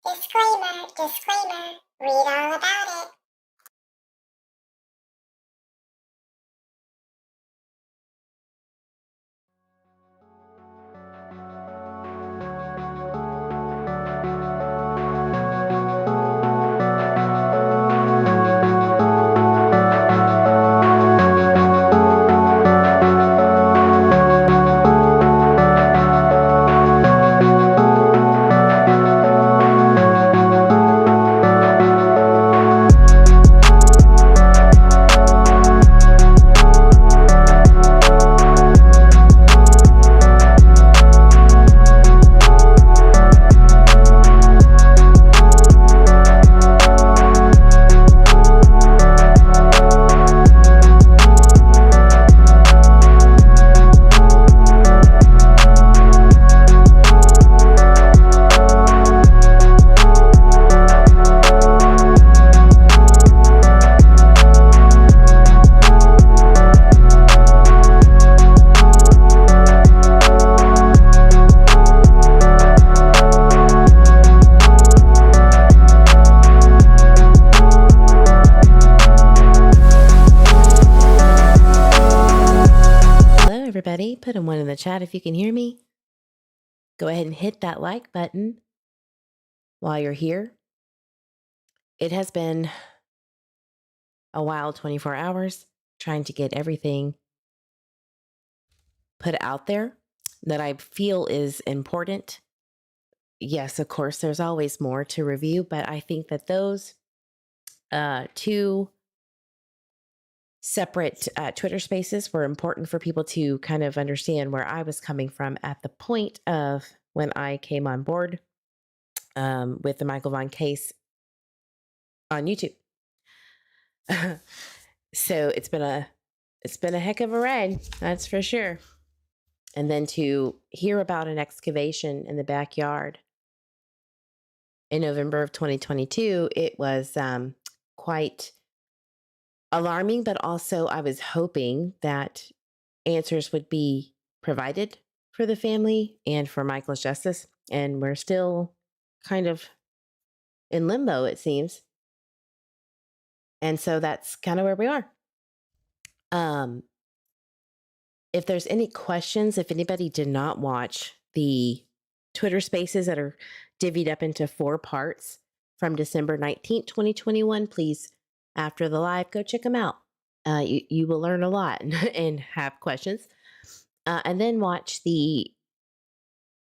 Disclaimer, disclaimer, read all about it. Everybody, put a 1 in the chat if you can hear me. Go ahead and hit that like button while you're here. It has been a wild 24 hours trying to get everything put out there that I feel is important. Yes, of course, there's always more to review, but I think that those two separate Twitter spaces were important for people to kind of understand where I was coming from at the point of when I came on board with the Michael Vaughan case on YouTube. So it's been a heck of a ride, that's for sure. And then to hear about an excavation in the backyard in November of 2022, it was quite alarming, but also I was hoping that answers would be provided for the family and for Michael's justice. And we're still kind of in limbo, it seems. And so that's kind of where we are. If there's any questions, if anybody did not watch the Twitter spaces that are divvied up into 4 parts from December 19th, 2021, please, after the live, go check them out. You will learn a lot and have questions. And then watch the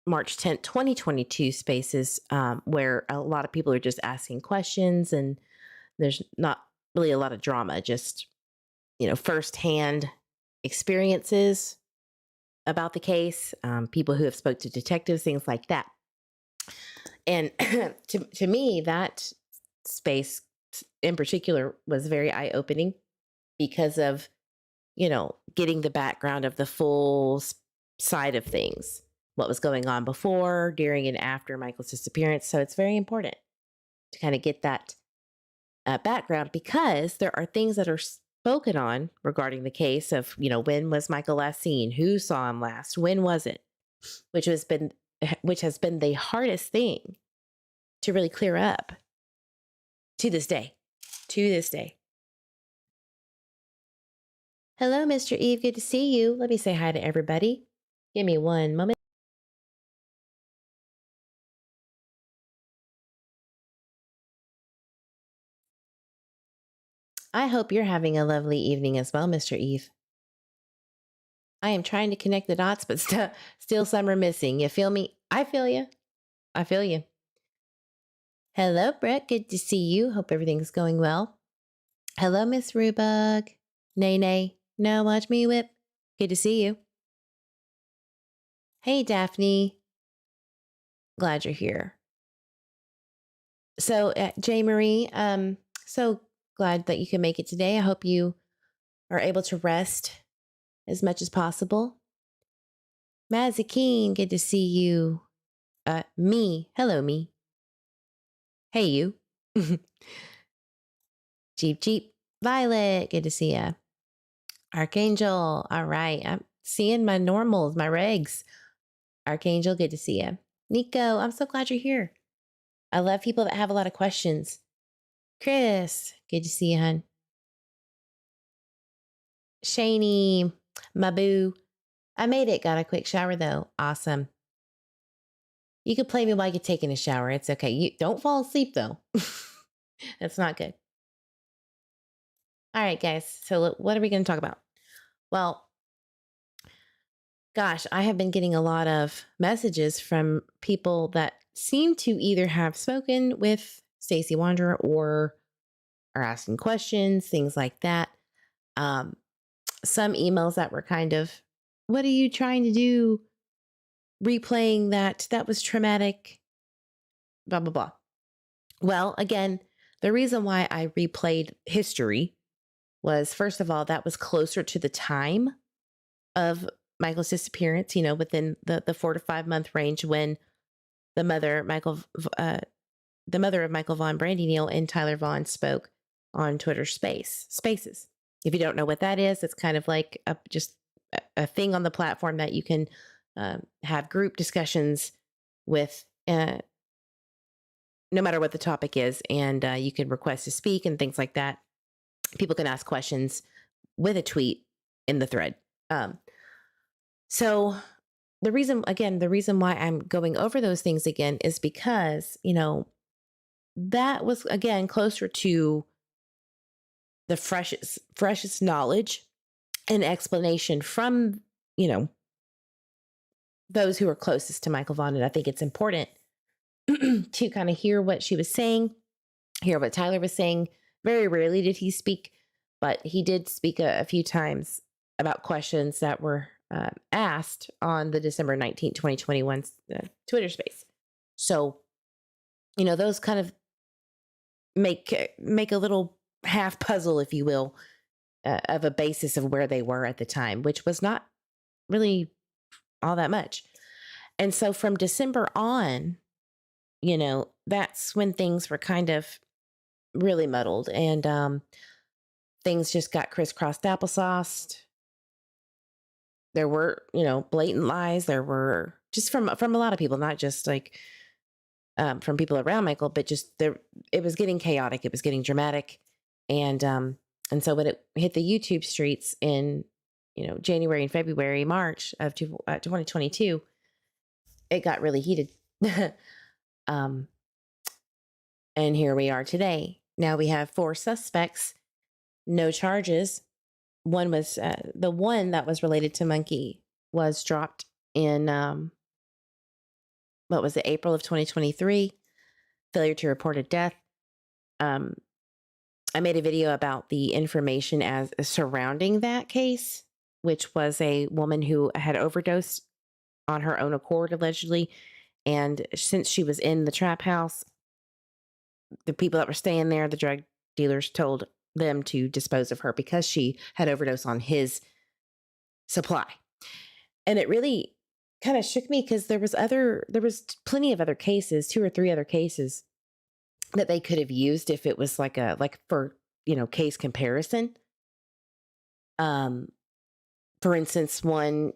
March 10th, 2022 spaces where a lot of people are just asking questions and there's not really a lot of drama, just, firsthand experiences about the case, people who have spoke to detectives, things like that. And to me, that space in particular was very eye-opening because of, getting the background of the full side of things, what was going on before, during, and after Michael's disappearance. So it's very important to kind of get that background because there are things that are spoken on regarding the case of, when was Michael last seen? Who saw him last? When was it? Which has been the hardest thing to really clear up to this day. Hello, Mr. Eve. Good to see you. Let me say hi to everybody. Give me one moment. I hope you're having a lovely evening as well, Mr. Eve. I am trying to connect the dots, but still some are missing. You feel me? I feel you. Hello, Brett. Good to see you. Hope everything's going well. Hello, Miss Rubug. Nay. Now watch me whip. Good to see you. Hey, Daphne. Glad you're here. So, J. Marie, so glad that you can make it today. I hope you are able to rest as much as possible. Mazakeen, good to see you. Me. Hello, me. Hey, you. Jeep. Violet, good to see ya. Archangel, all right. I'm seeing my normals, my regs. Archangel, good to see ya. Nico, I'm so glad you're here. I love people that have a lot of questions. Chris, good to see you, hon. Shani, my boo. I made it. Got a quick shower though. Awesome. You can play me while you're taking a shower. It's okay. You don't fall asleep though. That's not good. All right, guys. So what are we going to talk about? Well, gosh, I have been getting a lot of messages from people that seem to either have spoken with Stacey Wondra or are asking questions, things like that. Some emails that were kind of, what are you trying to do? Replaying that was traumatic, blah, blah, blah. Well, again, the reason why I replayed history was, first of all, that was closer to the time of Michael's disappearance, within the 4 to 5 month range when the mother, the mother of Michael Vaughan, Brandy Neal, and Tyler Vaughan spoke on Twitter Spaces. If you don't know what that is, it's kind of like just a thing on the platform that you can have group discussions with, no matter what the topic is, and you can request to speak and things like that. People can ask questions with a tweet in the thread. So the reason why I'm going over those things again is because, that was, again, closer to the freshest knowledge and explanation from, those who are closest to Michael Vaughan. And I think it's important to kind of hear what she was saying, hear what Tyler was saying. Very rarely did he speak, but he did speak a few times about questions that were asked on the December 19th, 2021 Twitter space. So, those kind of make a little half puzzle, if you will, of a basis of where they were at the time, which was not really all that much. And so from December on, that's when things were kind of really muddled, and things just got crisscrossed applesauced. There were, blatant lies. There were just from a lot of people, not just like from people around Michael, but just there. It was getting chaotic. It was getting dramatic, and so when it hit the YouTube streets in January and February, March of 2022, it got really heated. And here we are today. Now we have 4 suspects, no charges. One was the one that was related to Monkey was dropped in what was it, April of 2023. Failure to report a death. I made a video about the information as surrounding that case, which was a woman who had overdosed on her own accord, allegedly. And since she was in the trap house, the people that were staying there, the drug dealers, told them to dispose of her because she had overdosed on his supply. And it really kind of shook me because there was plenty of other cases, 2 or 3 other cases that they could have used if it was like for case comparison. For instance, one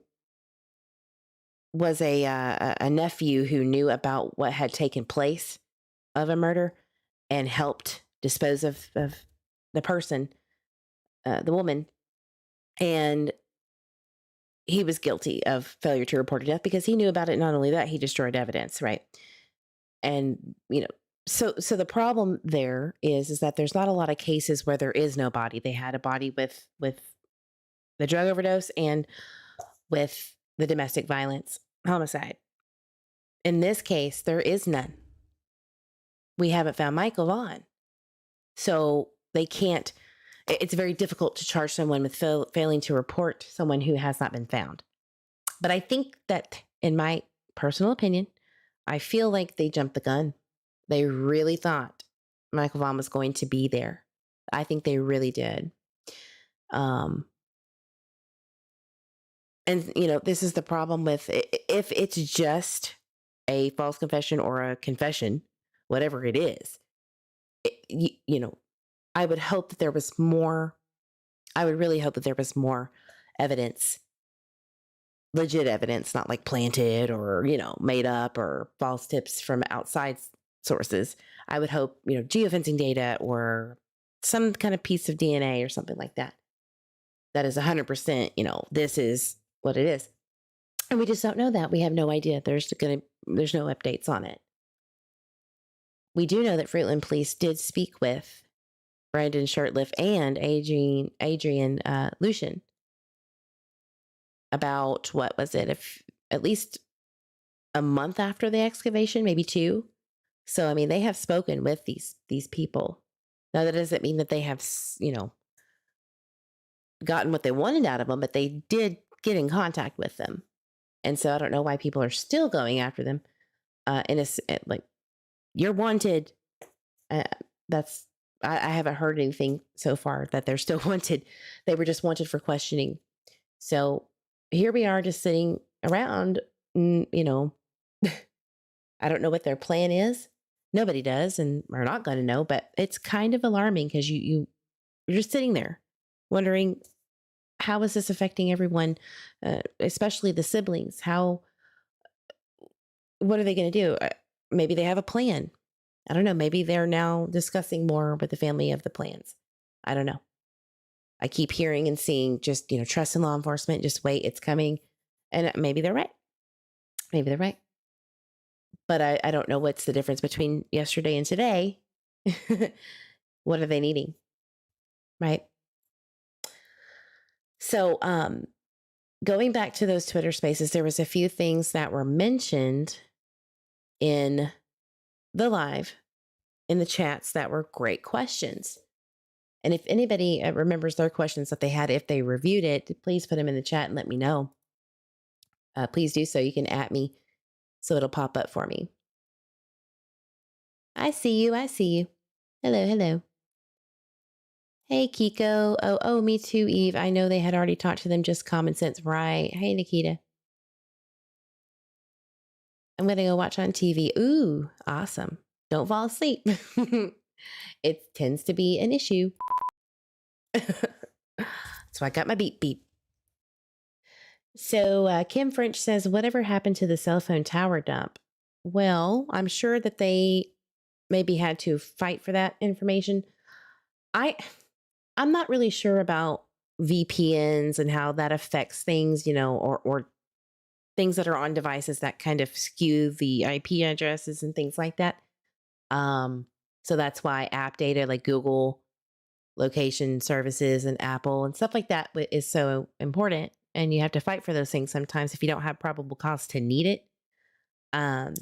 was a nephew who knew about what had taken place of a murder and helped dispose of the person, the woman, and he was guilty of failure to report a death because he knew about it. Not only that, he destroyed evidence, right? And so the problem there is that there's not a lot of cases where there is no body. They had a body with the drug overdose and with the domestic violence homicide. In this case, there is none. We haven't found Michael Vaughan. So they can't, it's very difficult to charge someone with failing to report someone who has not been found. But I think that, in my personal opinion, I feel like they jumped the gun. They really thought Michael Vaughan was going to be there. I think they really did. And, this is the problem with, if it's just a false confession or a confession, whatever it is, I would hope that there was more. I would really hope that there was more evidence, legit evidence, not like planted or, made up or false tips from outside sources. I would hope, geofencing data or some kind of piece of DNA or something like that. That is 100%, this is what it is. And we just don't know that. We have no idea. There's no updates on it. We do know that Fruitland Police did speak with Brandon Shirtliff and Adrian Lucian about, what was it, if at least a month after the excavation, maybe 2. So, I mean, they have spoken with these people. Now, that doesn't mean that they have, gotten what they wanted out of them, but they did get in contact with them. And so I don't know why people are still going after them. Like, you're wanted. That's I haven't heard anything so far that they're still wanted. They were just wanted for questioning. So here we are, just sitting around. I don't know what their plan is. Nobody does, and we're not going to know. But it's kind of alarming because you're just sitting there wondering, how is this affecting everyone, especially the siblings? What are they going to do? Maybe they have a plan. I don't know. Maybe they're now discussing more with the family of the plans. I don't know. I keep hearing and seeing just, trust in law enforcement, just wait, it's coming. And maybe they're right. Maybe they're right. But I don't know what's the difference between yesterday and today. What are they needing? Right. So, going back to those Twitter spaces, there was a few things that were mentioned in the live, in the chats, that were great questions. And if anybody remembers their questions that they had, if they reviewed it, please put them in the chat and let me know. Please do so. You can @ me so it'll pop up for me. I see you. I see you. Hello, hello. Hey, Kiko. Oh, me too, Eve. I know they had already talked to them. Just common sense, right? Hey, Nikita. I'm going to go watch on TV. Ooh, awesome. Don't fall asleep. It tends to be an issue. So I got my beep beep. So Kim French says, whatever happened to the cell phone tower dump? Well, I'm sure that they maybe had to fight for that information. I'm not really sure about VPNs and how that affects things, or things that are on devices that kind of skew the IP addresses and things like that. So that's why app data like Google location services and Apple and stuff like that is so important. And you have to fight for those things sometimes if you don't have probable cause to need it. I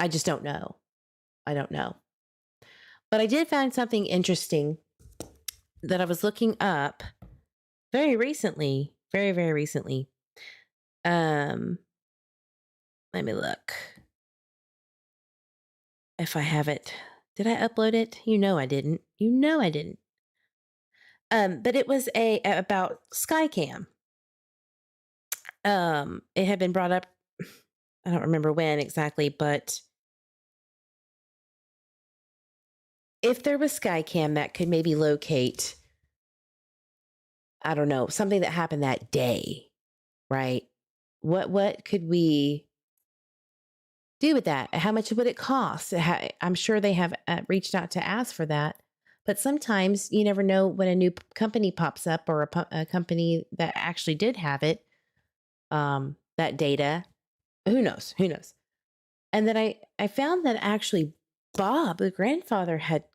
just don't know. I don't know. But I did find something interesting that I was looking up very recently, very, very recently. Let me look if I have it. Did I upload it? You know I didn't. But it was about Skycam. It had been brought up. I don't remember when exactly, but if there was Skycam that could maybe locate, I don't know, something that happened that day, right? What could we do with that? How much would it cost? I'm sure they have reached out to ask for that. But sometimes you never know when a new company pops up, or a company that actually did have it, that data. Who knows? And then I found that actually Bob, the grandfather, had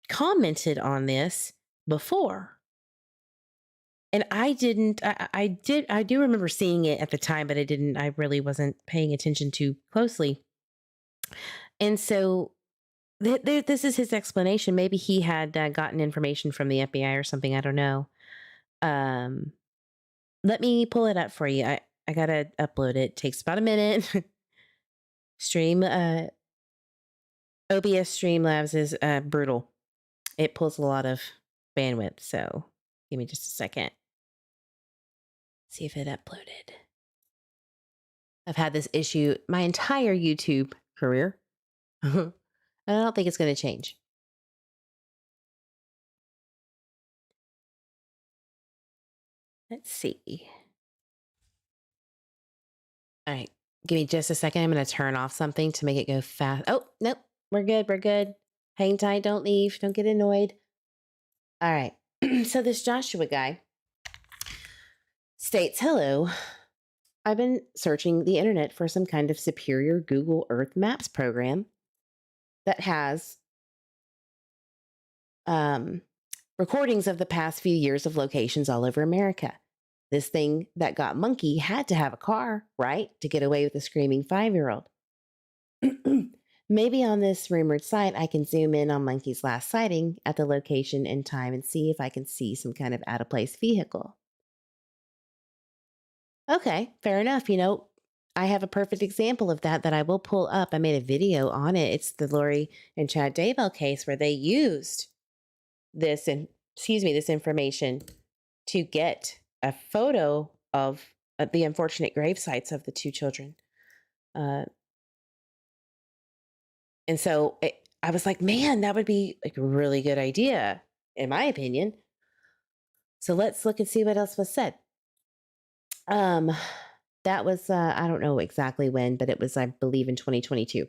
commented on this before. And I didn't, I do remember seeing it at the time, but I really wasn't paying attention too closely. And so this is his explanation. Maybe he had gotten information from the FBI or something. I don't know. Let me pull it up for you. I got to upload it. It takes about a minute. OBS Streamlabs is brutal. It pulls a lot of bandwidth. So give me just a second. See if it uploaded. I've had this issue my entire YouTube career. I don't think it's going to change. Let's see. All right. Give me just a second. I'm going to turn off something to make it go fast. Oh, nope. We're good. We're good. Hang tight. Don't leave. Don't get annoyed. All right. So this Joshua guy states, hello. I've been searching the internet for some kind of superior Google Earth Maps program that has recordings of the past few years of locations all over America. This thing that got monkey had to have a car, right? To get away with a screaming 5-year-old. Maybe on this rumored site, I can zoom in on Monkey's last sighting at the location and time and see if I can see some kind of out-of-place vehicle. Okay, fair enough. I have a perfect example of that I will pull up. I made a video on it. It's the Lori and Chad Daybell case where they used this information to get a photo of the unfortunate grave sites of the two children. And so I was like, man, that would be like a really good idea, in my opinion. So let's look and see what else was said. That was, I don't know exactly when, but it was, I believe, in 2022.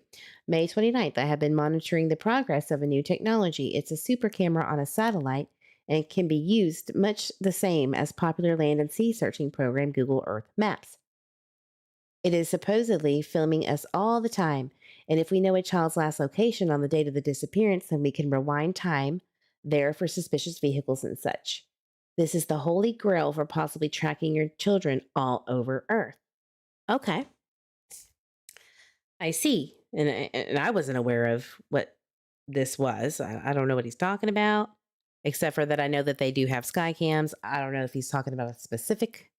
May 29th, I have been monitoring the progress of a new technology. It's a super camera on a satellite and it can be used much the same as popular land and sea searching program Google Earth Maps. It is supposedly filming us all the time, and if we know a child's last location on the date of the disappearance, then we can rewind time there for suspicious vehicles and such. This is the holy grail for possibly tracking your children all over Earth. Okay. I see. And I wasn't aware of what this was. I don't know what he's talking about, except for that I know that they do have sky cams. I don't know if he's talking about a specific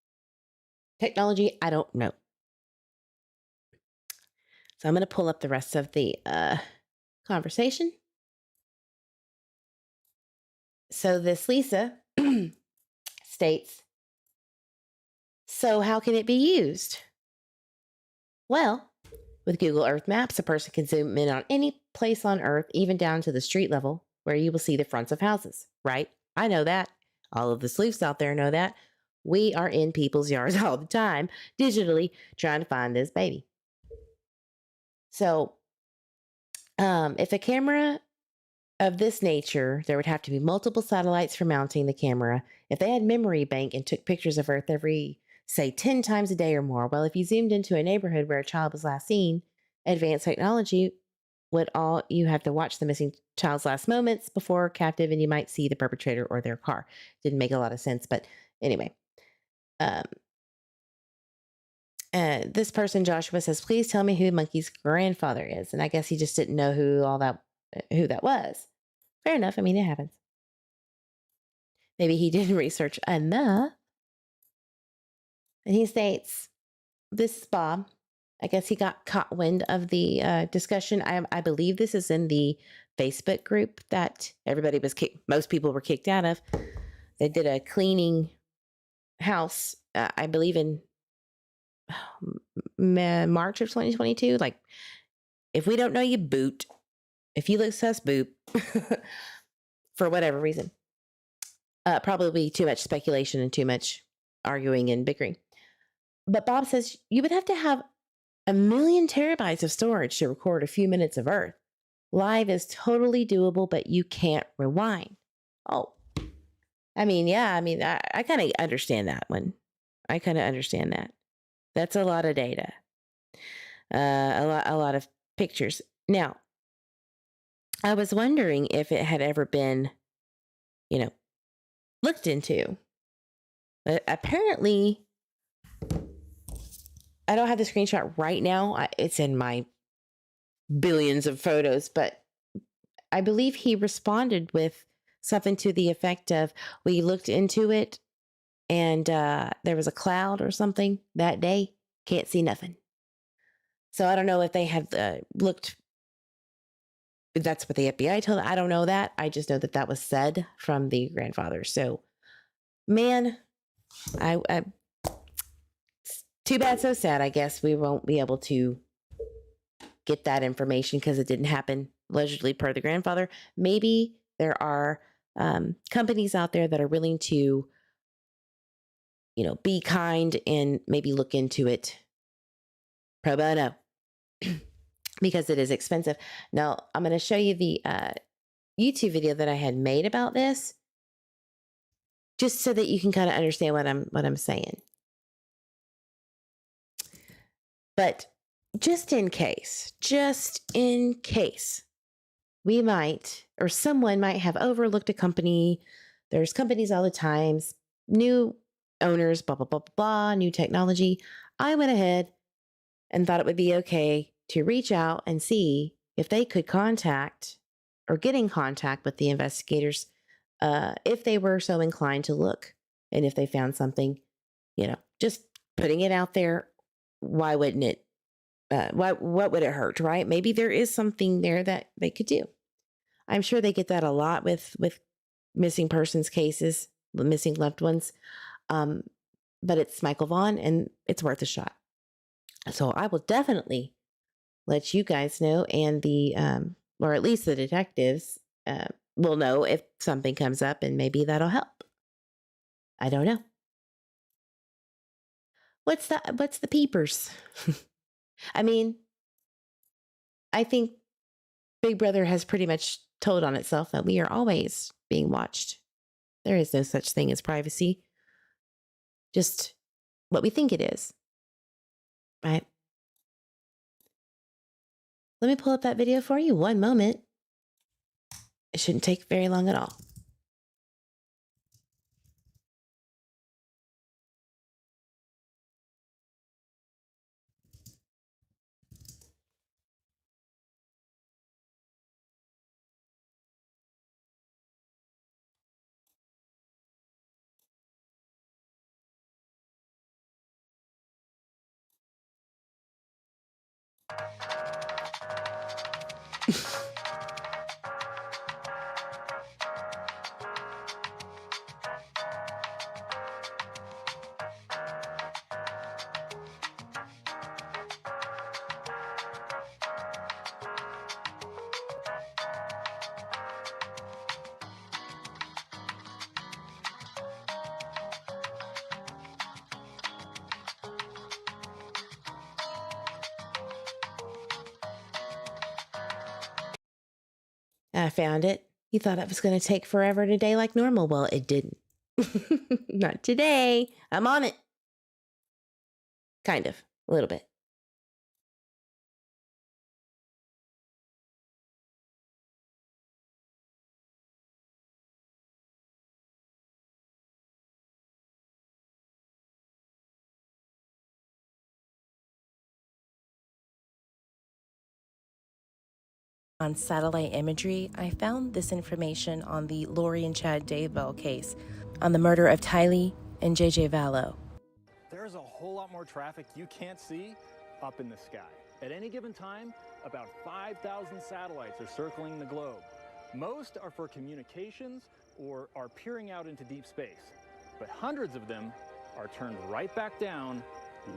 technology. I don't know. So I'm going to pull up the rest of the conversation. So this Lisa states, so how can it be used? Well, with Google Earth Maps, a person can zoom in on any place on Earth, even down to the street level, where you will see the fronts of houses, right? I know that. All of the sleuths out there know that. We are in people's yards all the time, digitally trying to find this baby. So, if a camera of this nature, there would have to be multiple satellites for mounting the camera. If they had memory bank and took pictures of Earth every, say, 10 times a day or more, well, if you zoomed into a neighborhood where a child was last seen, advanced technology would all you have to watch the missing child's last moments before captive, and you might see the perpetrator or their car. Didn't make a lot of sense, but anyway. This person, Joshua, says, please tell me who Monkey's grandfather is. And I guess he just didn't know who that was. Fair enough. I mean, it happens. Maybe he didn't research enough. And he states, this is Bob. I guess he got caught wind of the discussion. I believe this is in the Facebook group that everybody was most people were kicked out of. They did a cleaning house, I believe in March of 2022. Like, if we don't know you, boot. If you look sus, boot. For whatever reason. Probably too much speculation and too much arguing and bickering. But Bob says you would have to have 1 million terabytes of storage to record a few minutes of Earth. Live is totally doable, but you can't rewind. Oh, I mean, yeah, I kind of understand that one. I kind of understand that. That's a lot of data. A lot of pictures. Now, I was wondering if it had ever been, looked into. But apparently, I don't have the screenshot right now. It's in my billions of photos, but I believe he responded with something to the effect of, we looked into it and there was a cloud or something that day. Can't see nothing. So I don't know if they had looked. That's what the FBI told. I don't know that. I just know that was said from the grandfather. So, man, I too bad, so sad. I guess we won't be able to get that information because it didn't happen allegedly per the grandfather. Maybe there are companies out there that are willing to, be kind and maybe look into it pro bono because it is expensive. Now, I'm going to show you the YouTube video that I had made about this, just so that you can kind of understand what I'm saying. But just in case, we might, or someone might have overlooked a company. There's companies all the time, new owners, blah, blah, blah, blah, blah, new technology. I went ahead and thought it would be okay to reach out and see if they could contact or get in contact with the investigators if they were so inclined to look, and if they found something, just putting it out there. Why wouldn't it? What would it hurt, right? Maybe there is something there that they could do. I'm sure they get that a lot with missing persons cases, missing loved ones. But it's Michael Vaughan, and it's worth a shot. So I will definitely let you guys know, and or at least the detectives will know if something comes up, and maybe that'll help. I don't know. What's the peepers? I mean, I think Big Brother has pretty much told on itself that we are always being watched. There is no such thing as privacy. Just what we think it is. Right? Let me pull up that video for you. One moment. It shouldn't take very long at all. I found it. You thought it was going to take forever today like normal. Well, it didn't. Not today. I'm on it. Kind of. A little bit. On satellite imagery, I found this information on the Lori and Chad Daybell case on the murder of Tylee and JJ Vallow. There's a whole lot more traffic you can't see up in the sky. At any given time, about 5,000 satellites are circling the globe. Most are for communications or are peering out into deep space, but hundreds of them are turned right back down,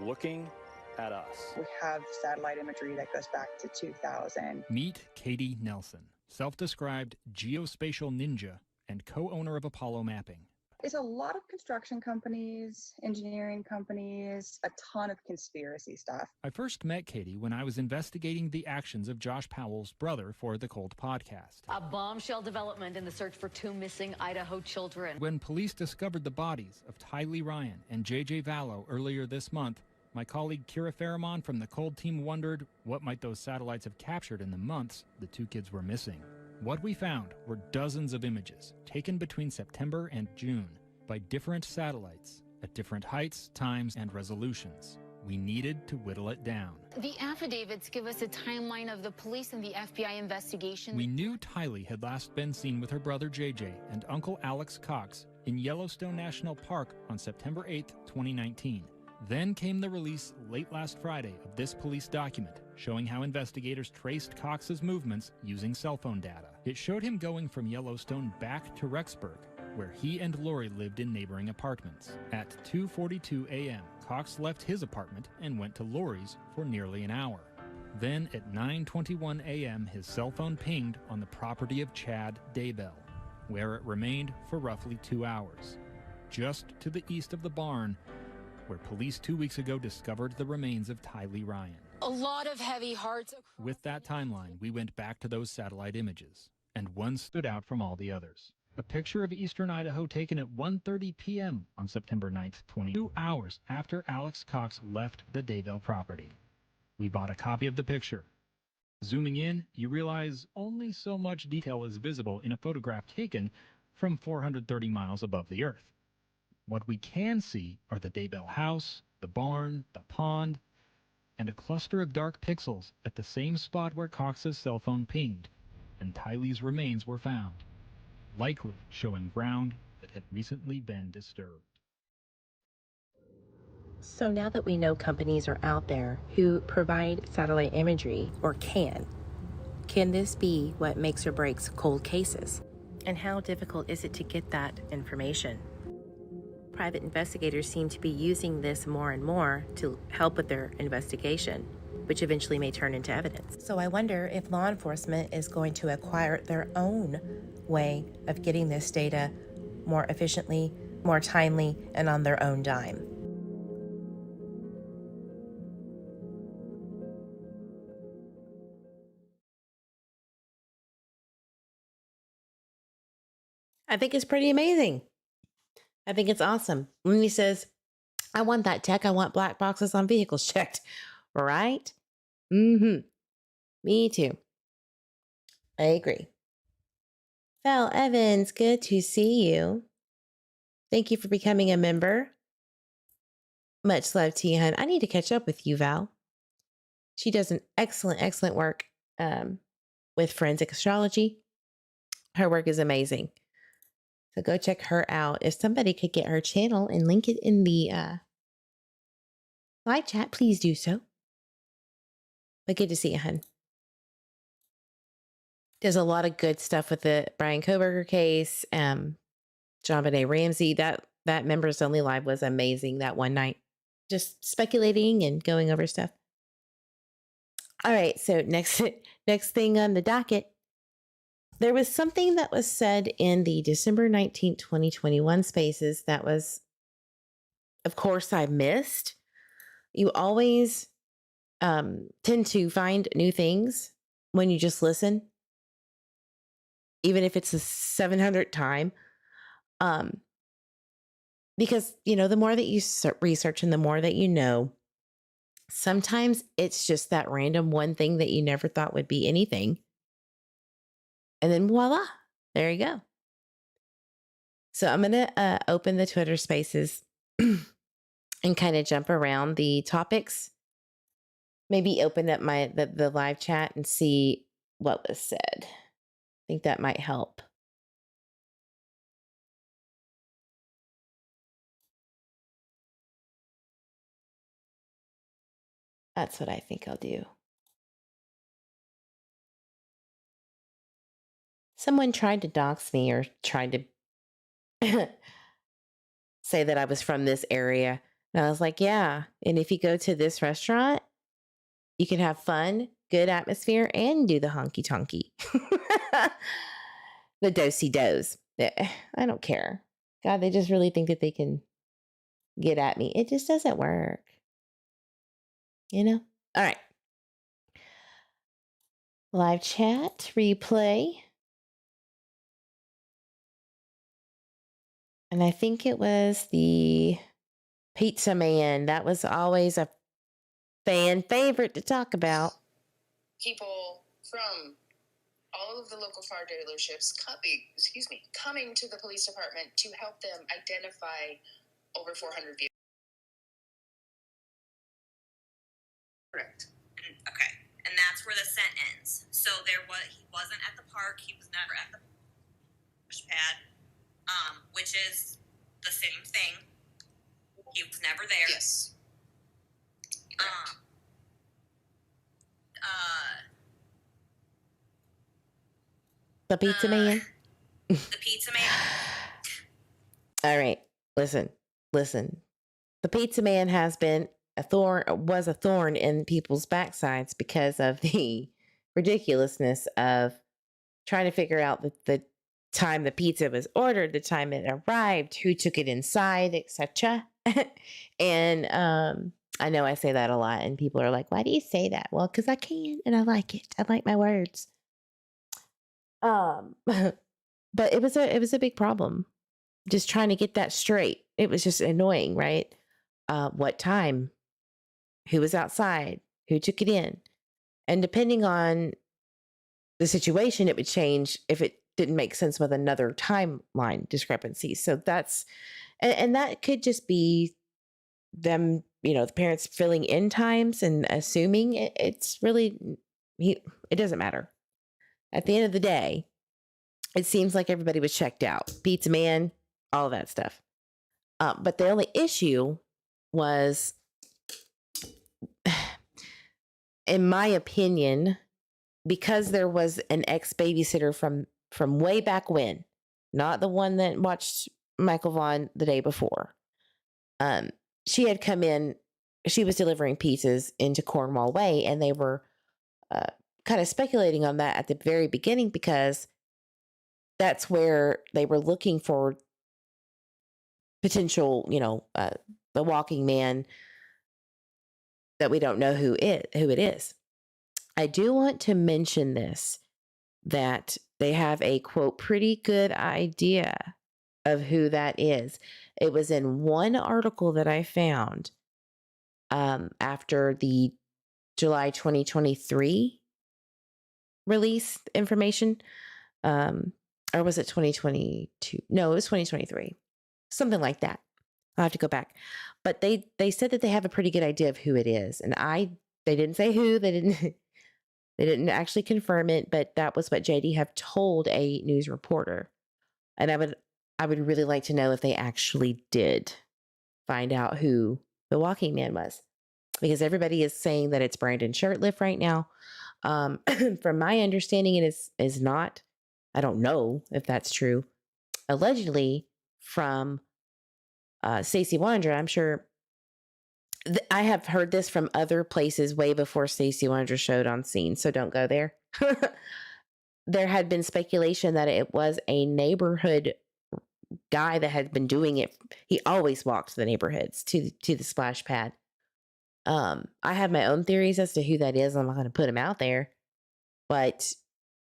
looking at us. We have satellite imagery that goes back to 2000. Meet Katie Nelson, self-described geospatial ninja and co-owner of Apollo Mapping. It's a lot of construction companies, engineering companies, a ton of conspiracy stuff. I first met Katie when I was investigating the actions of Josh Powell's brother for the Cold podcast. A bombshell development in the search for two missing Idaho children. When police discovered the bodies of Tylee Ryan and JJ Vallow earlier this month, my colleague Kira Faramon from the Cold team wondered what might those satellites have captured in the months the two kids were missing. What we found were dozens of images taken between September and June by different satellites at different heights, times, and resolutions. We needed to whittle it down. The affidavits give us a timeline of the police and the FBI investigation. We knew Tylee had last been seen with her brother JJ and Uncle Alex Cox in Yellowstone National Park on September 8, 2019. Then came the release late last Friday of this police document showing how investigators traced Cox's movements using cell phone data. It showed him going from Yellowstone back to Rexburg, where he and Lori lived in neighboring apartments. At 2:42 a.m., Cox left his apartment and went to Lori's for nearly an hour. Then at 9:21 a.m., his cell phone pinged on the property of Chad Daybell, where it remained for roughly 2 hours, just to the east of the barn where police 2 weeks ago discovered the remains of Tylee Ryan. A lot of heavy hearts. With that timeline, we went back to those satellite images, and one stood out from all the others. A picture of eastern Idaho taken at 1:30 p.m. on September 9th, 22 hours after Alex Cox left the Daybell property. We bought a copy of the picture. Zooming in, you realize only so much detail is visible in a photograph taken from 430 miles above the earth. What we can see are the Daybell house, the barn, the pond, and a cluster of dark pixels at the same spot where Cox's cell phone pinged, and Tylee's remains were found, likely showing ground that had recently been disturbed. So now that we know companies are out there who provide satellite imagery, or can this be what makes or breaks cold cases? And how difficult is it to get that information? Private investigators seem to be using this more and more to help with their investigation, which eventually may turn into evidence. So I wonder if law enforcement is going to acquire their own way of getting this data more efficiently, more timely, and on their own dime. I think it's pretty amazing. I think it's awesome. When he says, I want that tech, I want black boxes on vehicles checked, right? Mm-hmm. Me too. I agree. Val Evans, good to see you. Thank you for becoming a member. Much love to you, hon. I need to catch up with you, Val. She does an excellent work with forensic astrology. Her work is amazing. So go check her out. If somebody could get her channel and link it in the live chat, please do so. But good to see you, hun. Does a lot of good stuff with the Brian Koberger case. John Benet Ramsey. That Members Only Live was amazing that one night. Just speculating and going over stuff. All right, so next thing on the docket. There was something that was said in the December 19th, 2021 spaces that was, of course, I missed. You always tend to find new things when you just listen, even if it's the 700th time. Because, the more that you research and the more that you know, sometimes it's just that random one thing that you never thought would be anything. And then voila, there you go. So I'm going to open the Twitter spaces and kind of jump around the topics. Maybe open up the live chat and see what was said. I think that might help. That's what I think I'll do. Someone tried to dox me or tried to say that I was from this area. And I was like, yeah. And if you go to this restaurant, you can have fun, good atmosphere, and do the honky tonky. The do-si-dos. I don't care. God, they just really think that they can get at me. It just doesn't work. All right. Live chat, replay. And I think it was the Pizza Man. That was always a fan favorite to talk about. People from all of the local car dealerships coming to the police department to help them identify over 400 vehicles. Correct. Okay. And that's where the scent ends. So he wasn't at the park. He was never at the push pad, which is the same thing. He was never there. Yes. The Pizza Man? The Pizza Man? All right. Listen. The Pizza Man was a thorn in people's backsides because of the ridiculousness of trying to figure out the time the pizza was ordered, the time it arrived, who took it inside, etc. And I know I say that a lot, and people are like, why do you say that? Well, because I can, and I like it. I like my words. But it was a big problem. Just trying to get that straight. It was just annoying, right? What time? Who was outside? Who took it in? And depending on the situation, it would change if it didn't make sense with another timeline discrepancy. So that's, and that could just be them, the parents filling in times and assuming it's really, it doesn't matter. At the end of the day, it seems like everybody was checked out. Pizza man, all of that stuff. But the only issue was, in my opinion, because there was an ex-babysitter from way back when, not the one that watched Michael Vaughan the day before. She had come in, she was delivering pizzas into Cornwall Way, and they were kind of speculating on that at the very beginning because that's where they were looking for potential, the walking man that we don't know who it is. I do want to mention this, that they have a, quote, pretty good idea of who that is. It was in one article that I found after the July 2023 release information. Or was it 2022? No, it was 2023. Something like that. I'll have to go back. But they said that they have a pretty good idea of who it is. And they didn't say who, they didn't actually confirm it, but that was what JD have told a news reporter. And I would really like to know if they actually did find out who the walking man was, because everybody is saying that it's Brandon Shirtliff right now. From my understanding, it is not. I don't know if that's true. Allegedly from Stacey Wondra, I'm sure. I have heard this from other places way before Stacey Wondra showed on scene, so don't go there. There had been speculation that it was a neighborhood guy that had been doing it. He always walked the neighborhoods to the splash pad. I have my own theories as to who that is. I'm not going to put him out there, but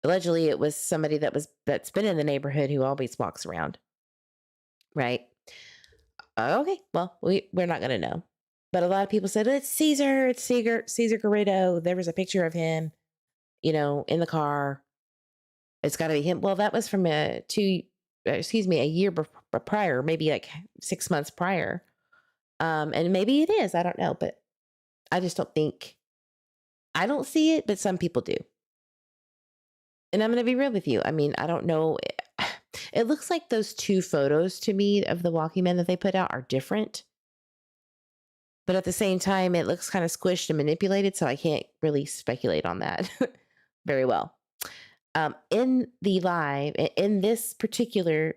allegedly it was somebody that's been in the neighborhood who always walks around. Right? Okay. Well, we're not going to know. But a lot of people said, it's Caesar Garrido. There was a picture of him, in the car. It's got to be him. Well, that was from a year prior, maybe like 6 months prior. And maybe it is, I don't know, but I just don't see it, but some people do. And I'm going to be real with you. I mean, I don't know. It looks like those two photos to me of the walking man that they put out are different. But at the same time, it looks kind of squished and manipulated, so I can't really speculate on that very well. In the live, in this particular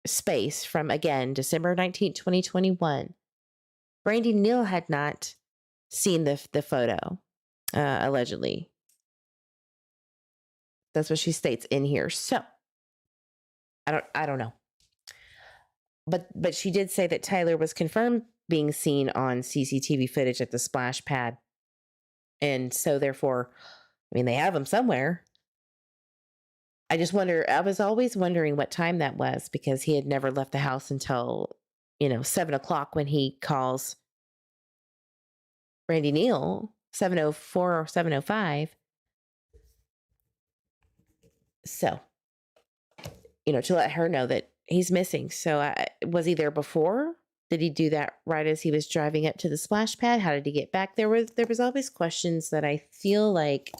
space from, again, December 19th, 2021, Brandy Neal had not seen the photo, allegedly. That's what she states in here. So, I don't know. But she did say that Tyler was confirmed being seen on CCTV footage at the splash pad. And so therefore, they have him somewhere. I was always wondering what time that was, because he had never left the house until, 7 o'clock when he calls Brandy Neal, 7:04 or 7:05. So, to let her know that he's missing. So was he there before? Did he do that right as he was driving up to the splash pad? How did he get back? There was always questions that I feel like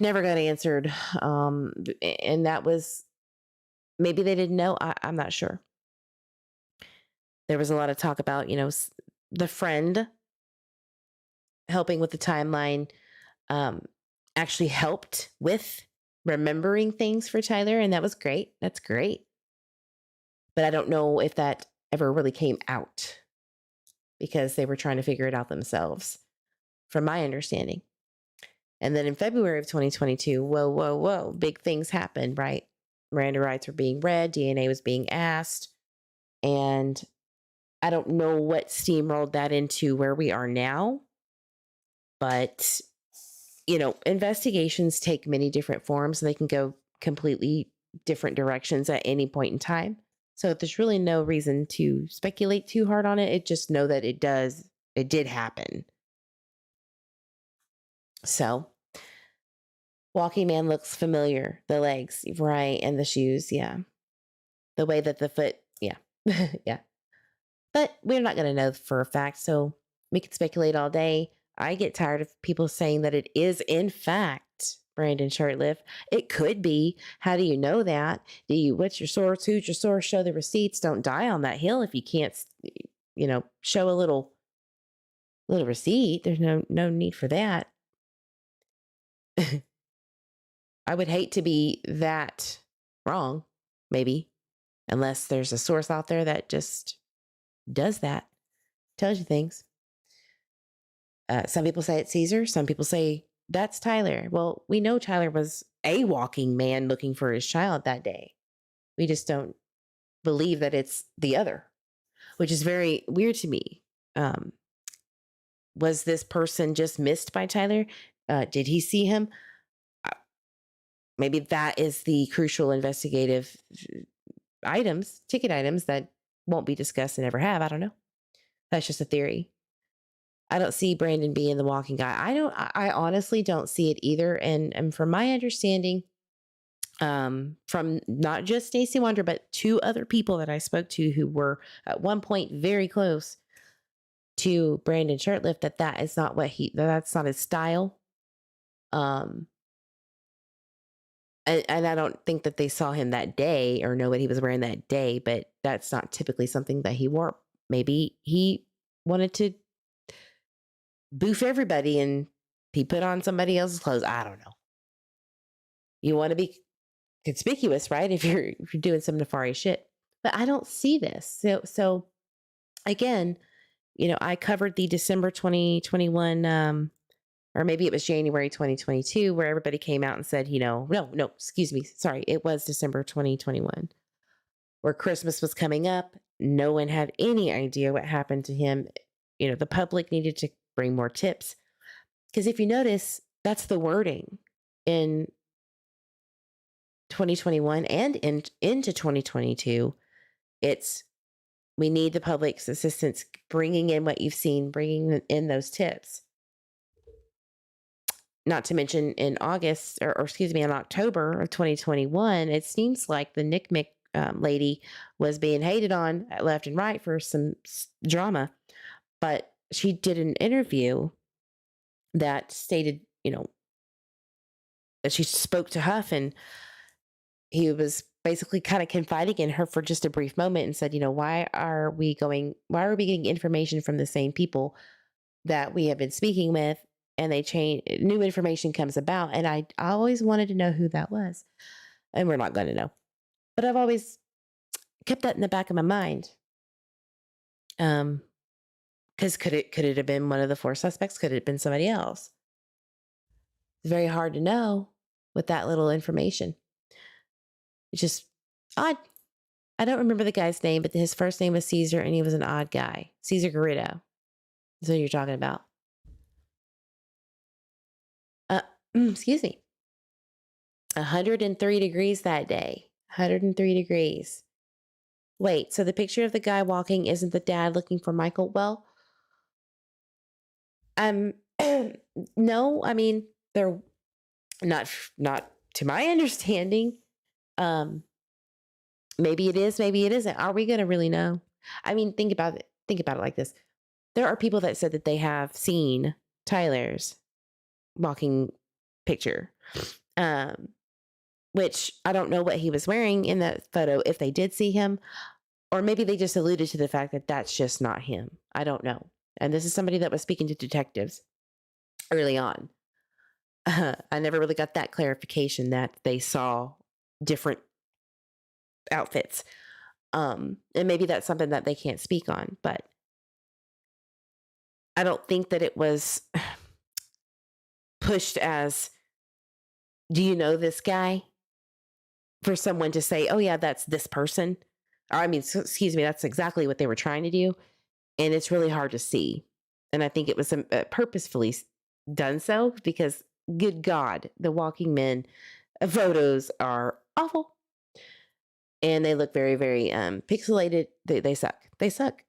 never got answered. And that was, maybe they didn't know. I'm not sure. There was a lot of talk about, the friend helping with the timeline, actually helped with remembering things for Tyler. And that was great. That's great. But I don't know if that ever really came out, because they were trying to figure it out themselves, from my understanding. And then in February of 2022, whoa, big things happened, right? Miranda rights were being read, DNA was being asked, and I don't know what steamrolled that into where we are now, but investigations take many different forms and they can go completely different directions at any point in time. So there's really no reason to speculate too hard on it. Just know that it did happen. So walking man looks familiar. The legs, right, and the shoes, yeah. The way that the foot, yeah. Yeah. But we're not going to know for a fact, so we can speculate all day. I get tired of people saying that it is, in fact, Brandon Shirtliff. It could be. How do you know that? What's your source? Who's your source? Show the receipts. Don't die on that hill if you can't, show a little receipt. There's no need for that. I would hate to be that wrong, maybe, unless there's a source out there that just does that, tells you things. Some people say it's Caesar. Some people say that's Tyler. Well, we know Tyler was a walking man looking for his child that day. We just don't believe that it's the other, which is very weird to me. Was this person just missed by Tyler? Did he see him? Maybe that is the crucial investigative ticket items that won't be discussed and never have. I don't know. That's just a theory. I don't see Brandon being the walking guy. I honestly don't see it either. And from my understanding, from not just Stacey Wondra, but 2 other people that I spoke to who were at one point very close to Brandon Shirtliff, that is not that's not his style. And I don't think that they saw him that day or know what he was wearing that day, but that's not typically something that he wore. Maybe he wanted to boof everybody and he put on somebody else's clothes. I don't know. You want to be conspicuous, right? If you're doing some nefarious shit. But I don't see this. So again, I covered the December 2021, or maybe it was January 2022, where everybody came out and said, no, excuse me. Sorry. It was December 2021, where Christmas was coming up. No one had any idea what happened to him. The public needed to bring more tips. Because if you notice, that's the wording in 2021 and into 2022. It's, we need the public's assistance, bringing in what you've seen, bringing in those tips. Not to mention in August, or excuse me, in October of 2021, it seems like the Nick Mick lady was being hated on left and right for some drama. But she did an interview that stated, that she spoke to Huff, and he was basically kind of confiding in her for just a brief moment and said, why are we getting information from the same people that we have been speaking with, and they change, new information comes about. And I always wanted to know who that was. And we're not going to know, but I've always kept that in the back of my mind. Because could it have been one of the 4 suspects? Could it have been somebody else? It's very hard to know with that little information. It's just odd. I don't remember the guy's name, but his first name was Caesar, and he was an odd guy. Caesar Garrido. That's what you're talking about. Excuse me. 103 degrees that day. 103 degrees. Wait, so the picture of the guy walking isn't the dad looking for Michael? Well, no, I mean, they're not to my understanding. Maybe it is, maybe it isn't. Are we going to really know? I mean, think about it like this. There are people that said that they have seen Tyler's walking picture, which I don't know what he was wearing in that photo, if they did see him, or maybe they just alluded to the fact that that's just not him. I don't know. And this is somebody that was speaking to detectives early on. I never really got that clarification that they saw different outfits. And maybe that's something that they can't speak on, but I don't think that it was pushed as, do you know this guy? For someone to say, oh yeah, that's this person. Or I mean, excuse me, that's exactly what they were trying to do. And it's really hard to see. And I think it was purposefully done so because, good God, the walking men photos are awful. And they look very, very pixelated. They suck. They suck.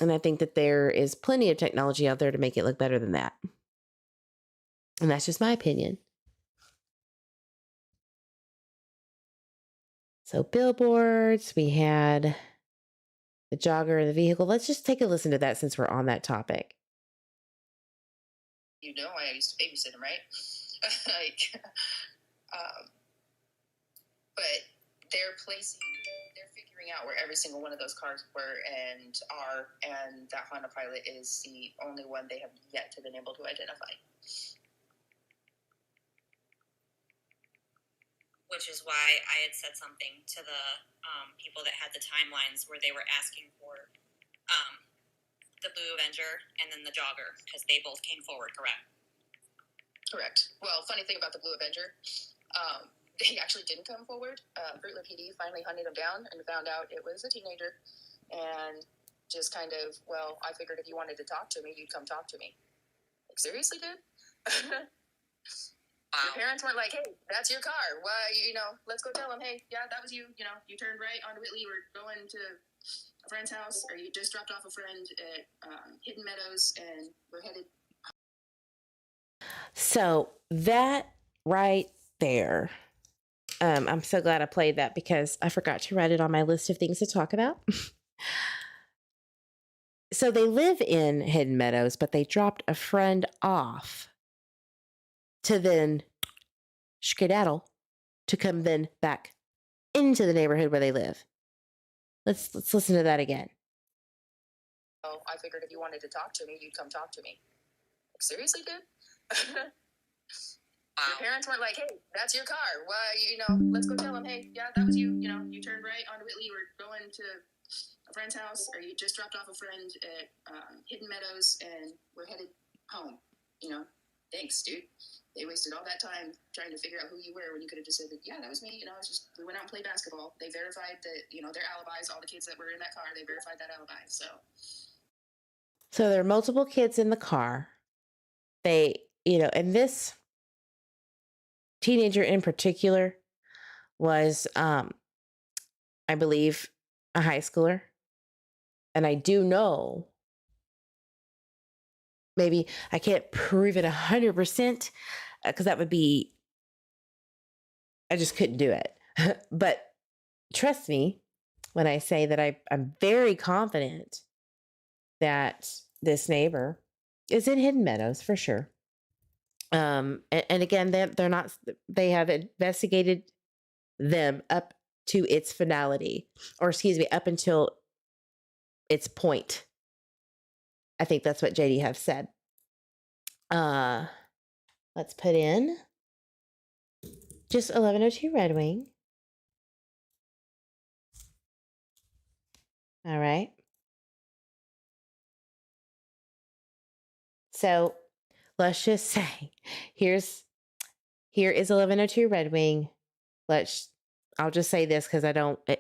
And I think that there is plenty of technology out there to make it look better than that. And that's just my opinion. So billboards, we had the jogger, the vehicle. Let's just take a listen to that since we're on that topic. You know, I used to babysit him, right? Like, but they're figuring out where every single one of those cars were and that Honda Pilot is the only one they have yet to been able to identify. Which is why I had said something to the people that had the timelines where they were asking for the Blue Avenger and then the Jogger, because they both came forward, correct? Correct. Well, funny thing about the Blue Avenger, they actually didn't come forward. Fruitland PD finally hunted them down and found out it was a teenager, and just kind of, well, I figured if you wanted to talk to me, you'd come talk to me. Like, seriously, dude? Your parents weren't like, hey, that's your car. Why, let's go tell them, hey, yeah, that was you. You turned right onto Whitley. We're going to a friend's house, or you just dropped off a friend at Hidden Meadows, and we're headed. So that right there, I'm so glad I played that because I forgot to write it on my list of things to talk about. So they live in Hidden Meadows, but they dropped a friend off to then skedaddle to come then back into the neighborhood where they live. Let's listen to that again. Oh, I figured if you wanted to talk to me, you'd come talk to me. Like, seriously, dude? Your parents weren't like, hey, that's your car. Why, let's go tell them, hey, yeah, that was you. You turned right onto Whitley. We're going to a friend's house, or you just dropped off a friend at Hidden Meadows, and we're headed home. Thanks, dude. They wasted all that time trying to figure out who you were when you could have just said, yeah, that was me. We went out and played basketball. They verified that, their alibis, all the kids that were in that car, they verified that alibi. So there are multiple kids in the car. They, and this teenager in particular was, I believe, a high schooler. And I do know, maybe I can't prove it 100% because that would be, I just couldn't do it. But trust me when I say that I'm very confident that this neighbor is in Hidden Meadows for sure. And again, they're not, they have investigated them up to its finality, or excuse me, up until its point. I think that's what JD have said. Let's put in just 1102 Red Wing. All right. So let's just say here is 1102 Red Wing. I'll just say this because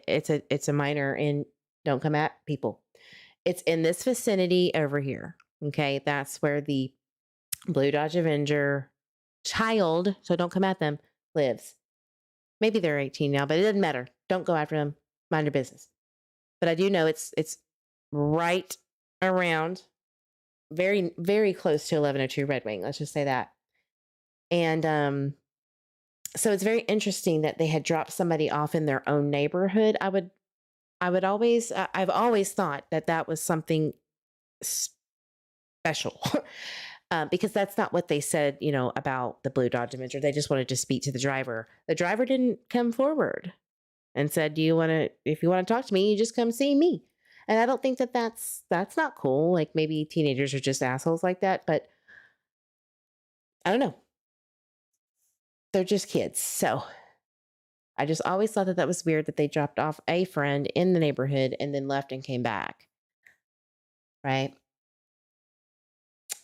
it's a minor and don't come at people. It's in this vicinity over here. Okay. That's where the Blue Dodge Avenger child, so don't come at them, lives. Maybe they're 18 now, but it doesn't matter. Don't go after them. Mind your business. But I do know it's right around, very, very close to 1102 Red Wing. Let's just say that. And so it's very interesting that they had dropped somebody off in their own neighborhood. I've always thought that was something special. Because that's not what they said, about the Blue Dodge Avenger. They just wanted to speak to the driver. The driver didn't come forward and said, if you want to talk to me, you just come see me. And I don't think that's not cool. Like maybe teenagers are just assholes like that, but I don't know. They're just kids. So I just always thought that was weird that they dropped off a friend in the neighborhood and then left and came back. Right?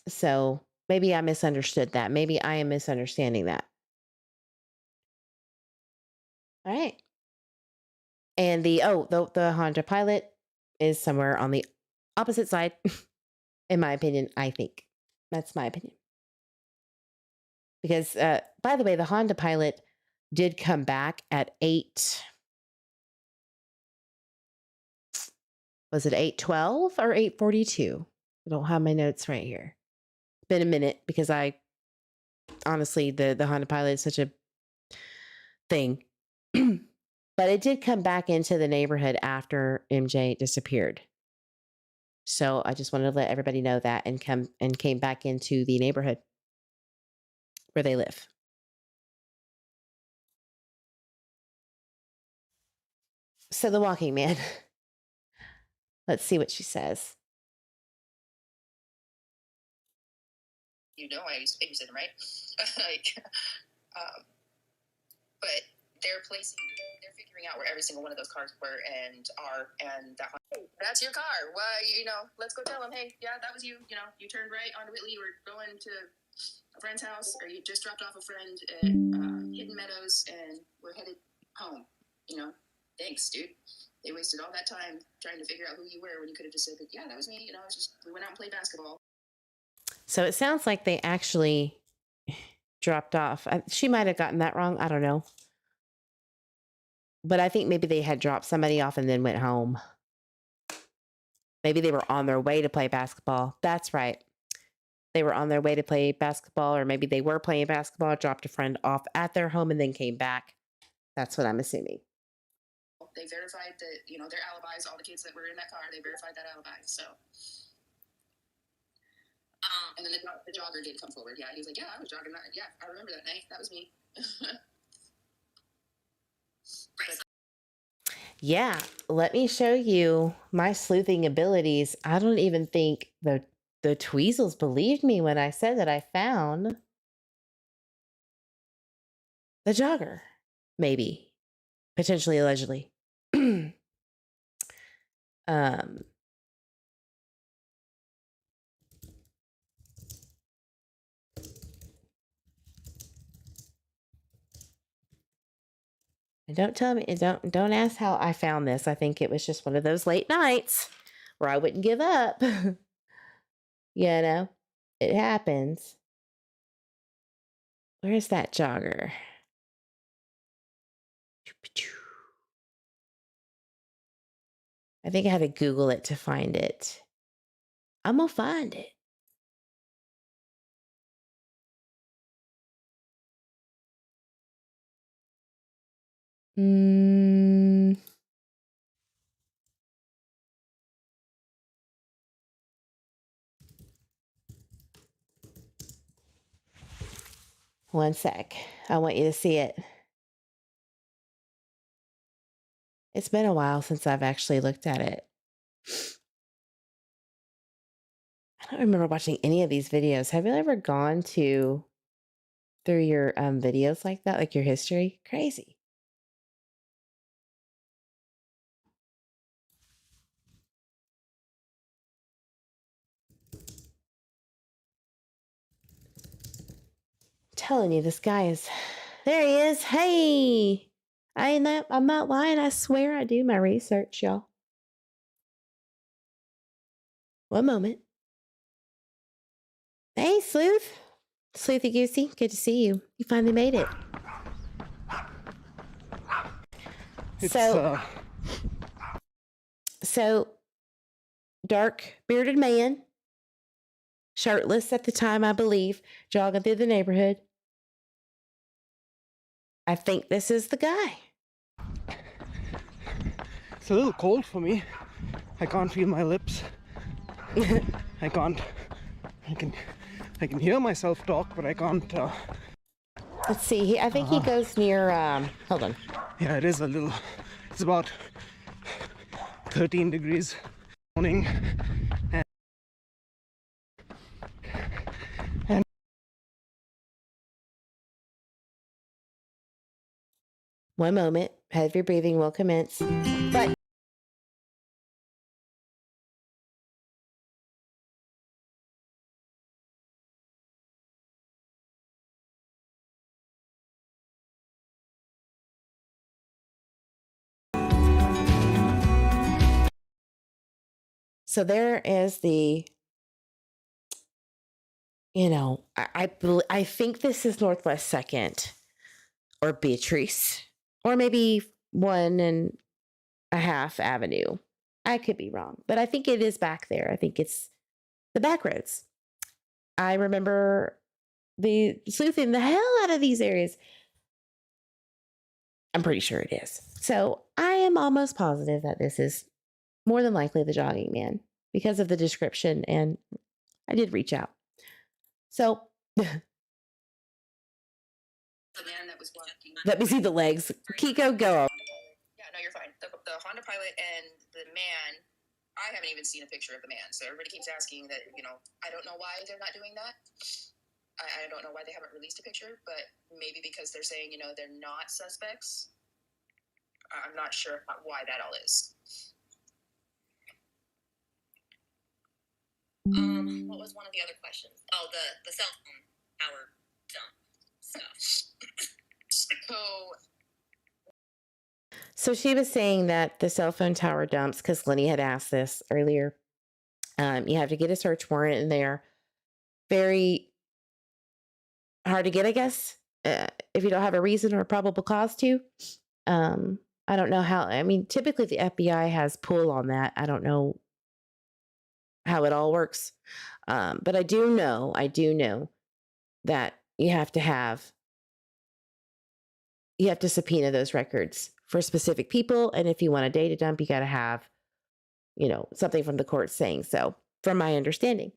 So maybe I misunderstood that. Maybe I am misunderstanding that. All right. And the Honda Pilot is somewhere on the opposite side, in my opinion. I think that's my opinion. Because, by the way, the Honda Pilot did come back at 8. Was it 8:12 or 8:42? I don't have my notes right here. It's been a minute because honestly, the Honda Pilot is such a thing. But it did come back into the neighborhood after MJ disappeared. So I just wanted to let everybody know that and came back into the neighborhood where they live. So the walking man. Let's see what she says. You know, I used to babysit him, right? But they're figuring out where every single one of those cars were and that one. Hey, that's your car. Why, let's go tell them, hey, yeah, that was you. You turned right onto Whitley. You were going to a friend's house, or you just dropped off a friend at Hidden Meadows, and we're headed home. Thanks, dude. They wasted all that time trying to figure out who you were when you could have just said that, yeah, that was me. We went out and played basketball. So it sounds like they actually dropped off. She might have gotten that wrong. I don't know. But I think maybe they had dropped somebody off and then went home. Maybe they were on their way to play basketball. That's right. They were on their way to play basketball, or maybe they were playing basketball, dropped a friend off at their home, and then came back. That's what I'm assuming. They verified that, their alibis, all the kids that were in that car, they verified that alibi. So, and then the jogger did come forward. Yeah, he was like, yeah, I was jogging. Yeah, I remember that night. That was me. Yeah, let me show you my sleuthing abilities. I don't even think the Tweezels believed me when I said that I found the jogger. Maybe. Potentially, allegedly. And don't tell me, don't ask how I found this. I think it was just one of those late nights where I wouldn't give up. It happens. Where's that jogger? I think I had to Google it to find it. I'm gonna find it. One sec. I want you to see it. It's been a while since I've actually looked at it. I don't remember watching any of these videos. Have you ever gone through your videos like that, like your history? Crazy. Telling you, this guy is there. He is. Hey, I'm not lying. I swear I do my research, y'all. One moment. Hey, Sleuth. Sleuthy Goosey, good to see you. You finally made it. So dark bearded man, shirtless at the time, I believe, jogging through the neighborhood. I think this is the guy. It's a little cold for me. I can't feel my lips. I can hear myself talk, but I can't. Let's see. I think he goes near. Hold on. Yeah, it is a little. It's about 13 degrees morning. One moment. Heavy breathing will commence. But So there is the, I think this is Northwest 2nd or Beatrice, or maybe 1.5 Avenue. I could be wrong, but I think it is back there. I think it's the back roads. I remember the sleuthing the hell out of these areas. I'm pretty sure it is. So I am almost positive that this is more than likely the jogging man because of the description, and I did reach out. So The man that was walking. let me see the legs. Kiko, go. Yeah, no, you're fine. The Honda Pilot and the man, I haven't even seen a picture of the man. So everybody keeps asking that, I don't know why they're not doing that. I don't know why they haven't released a picture, but maybe because they're saying, they're not suspects. I'm not sure why that all is. What was one of the other questions? Oh, the cell phone tower dump stuff. So she was saying that the cell phone tower dumps, because Lenny had asked this earlier, you have to get a search warrant, and they're very hard to get, I guess, if you don't have a reason or a probable cause to. I don't know how. I mean, typically the FBI has pull on that. I don't know how it all works, but I do know that you have to subpoena those records for specific people, and if you want a data dump, you got to have, something from the court saying so. From my understanding,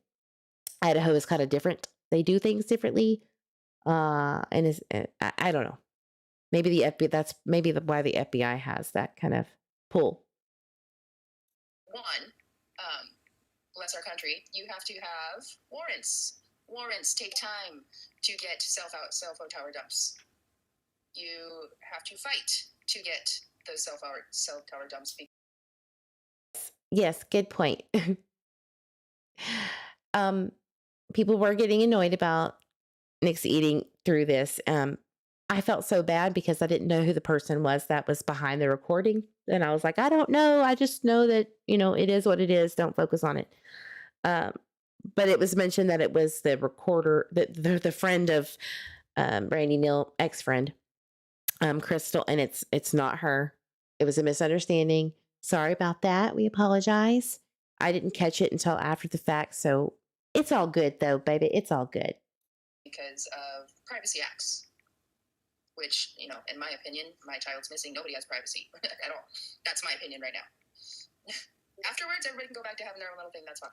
Idaho is kind of different. They do things differently, and I don't know. Maybe the FBI. That's maybe why the FBI has that kind of pull. One, bless our country, you have to have warrants. Warrants take time to get cell phone tower dumps. You have to fight to get those cell tower dumps. Yes, good point. People were getting annoyed about Nick's eating through this. I felt so bad because I didn't know who the person was that was behind the recording. And I was like, I don't know. I just know that, it is what it is. Don't focus on it. But it was mentioned that it was the recorder, the friend of Randy Neal, ex-friend, Crystal, and it's not her. It was a misunderstanding. Sorry about that. We apologize. I didn't catch it until after the fact, so it's all good though, baby. It's all good. Because of privacy acts, which, in my opinion, my child's missing. Nobody has privacy at all. That's my opinion right now. Afterwards, everybody can go back to having their own little thing. That's fine.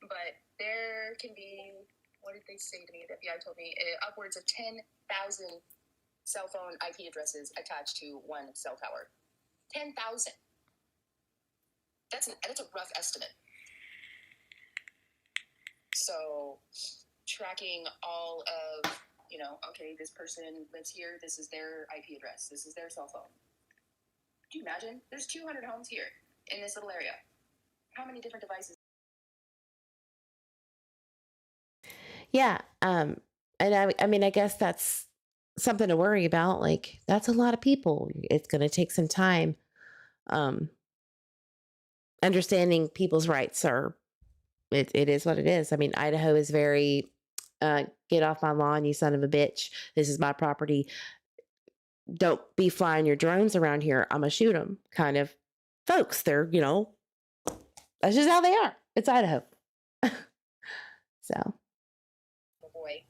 But there can be, what did they say to me? The FBI told me upwards of 10,000 cell phone IP addresses attached to one cell tower. 10,000. That's a rough estimate. So tracking all of, okay, this person lives here. This is their IP address. This is their cell phone. Do you imagine? There's 200 homes here in this little area. How many different devices? Yeah. And I mean, I guess that's something to worry about. Like, that's a lot of people. It's going to take some time. Understanding people's rights it is what it is. I mean, Idaho is very, get off my lawn, you son of a bitch. This is my property. Don't be flying your drones around here. I'm going to shoot them kind of folks. They're, that's just how they are. It's Idaho. So. Boy,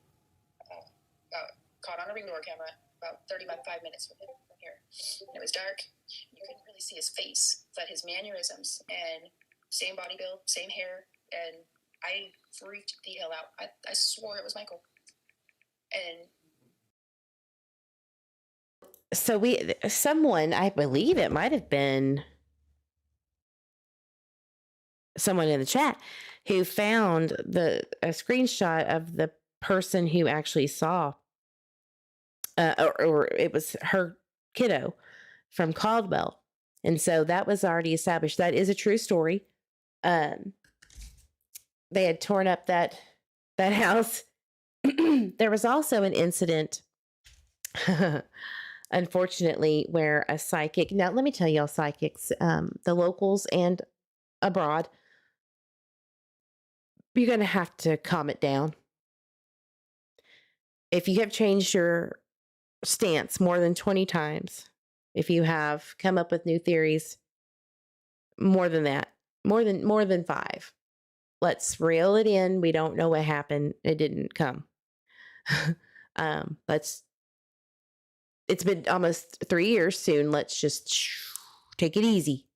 caught on a ring door camera about 35 minutes from here. And it was dark. You couldn't really see his face, but his mannerisms and same body build, same hair, and I freaked the hell out. I swore it was Michael. And so someone, I believe it might have been someone in the chat who found a screenshot of the person who actually saw, or it was her kiddo from Caldwell. And so that was already established. That is a true story. They had torn up that house. There was also an incident, unfortunately, where a psychic, now let me tell y'all, psychics, the locals and abroad, you're going to have to calm it down. If you have changed your stance more than 20 times, if you have come up with new theories more than that, more than 5, let's reel it in. We don't know what happened. It didn't come. It's been almost 3 years soon. Let's just take it easy.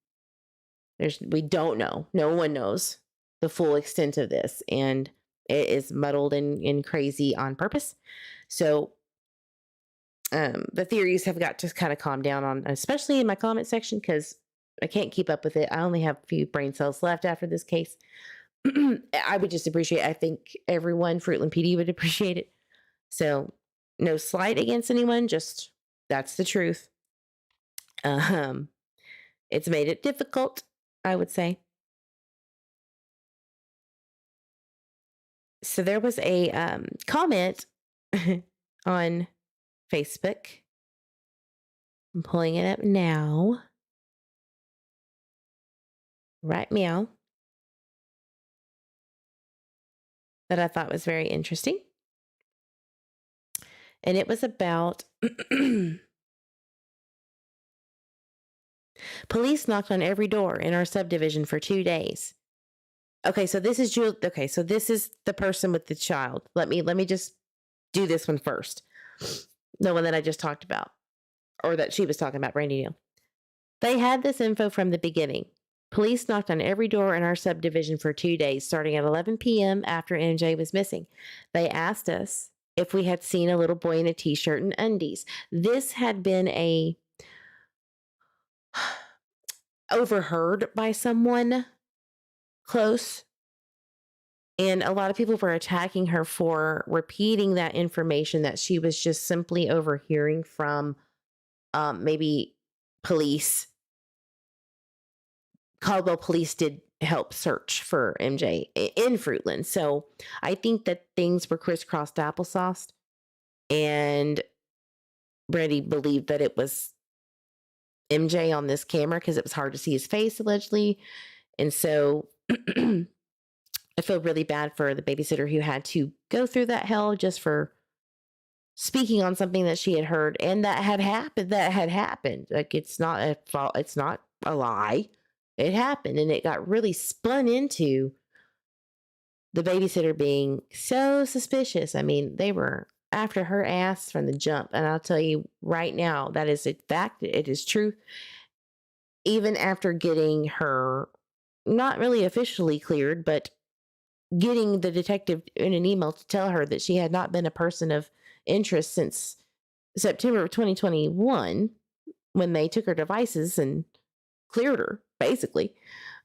We don't know. No one knows the full extent of this, and it is muddled and crazy on purpose. So the theories have got to kind of calm down on, especially in my comment section, because I can't keep up with it. I only have a few brain cells left after this case. I would just appreciate, I think everyone, Fruitland PD would appreciate it. So no slight against anyone, just that's the truth. It's made it difficult, I would say. So there was a comment on Facebook. I'm pulling it up now. Right meow. That I thought was very interesting. And it was about police knocked on every door in our subdivision for 2 days. Okay, so this is this is the person with the child. Let me just do this one first. The one that I just talked about, or that she was talking about, Brandy Neal. They had this info from the beginning. Police knocked on every door in our subdivision for 2 days, starting at 11 p.m. after MJ was missing. They asked us if we had seen a little boy in a t-shirt and undies. This had been overheard by someone close, and a lot of people were attacking her for repeating that information that she was just simply overhearing from maybe police. Caldwell police did help search for MJ in Fruitland. So I think that things were crisscrossed applesauce, and Brandy believed that it was MJ on this camera because it was hard to see his face, allegedly. And so I feel really bad for the babysitter who had to go through that hell just for speaking on something that she had heard and that had happened. Like, it's not a fault. It's not a lie. It happened, and it got really spun into the babysitter being so suspicious. I mean, they were after her ass from the jump. And I'll tell you right now, that is a fact. It is true. Even after getting her not really officially cleared, but getting the detective in an email to tell her that she had not been a person of interest since September of 2021, when they took her devices and cleared her, basically,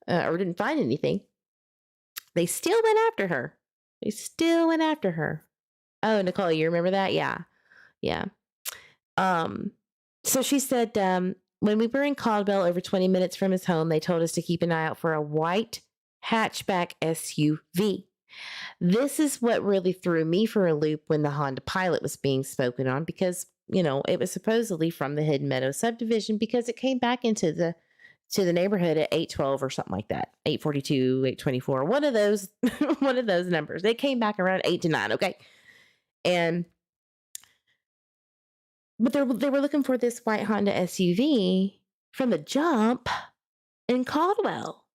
or didn't find anything. They still went after her. Oh, Nicole, you remember that? Yeah. So she said, when we were in Caldwell over 20 minutes from his home, they told us to keep an eye out for a white hatchback SUV. This is what really threw me for a loop when the Honda Pilot was being spoken on, because, it was supposedly from the Hidden Meadow subdivision, because it came back into the neighborhood at 8:12 or something like that. 8:42, 8:24, one of those numbers. They came back around 8 to 9, okay? But they were looking for this white Honda SUV from the jump in Caldwell.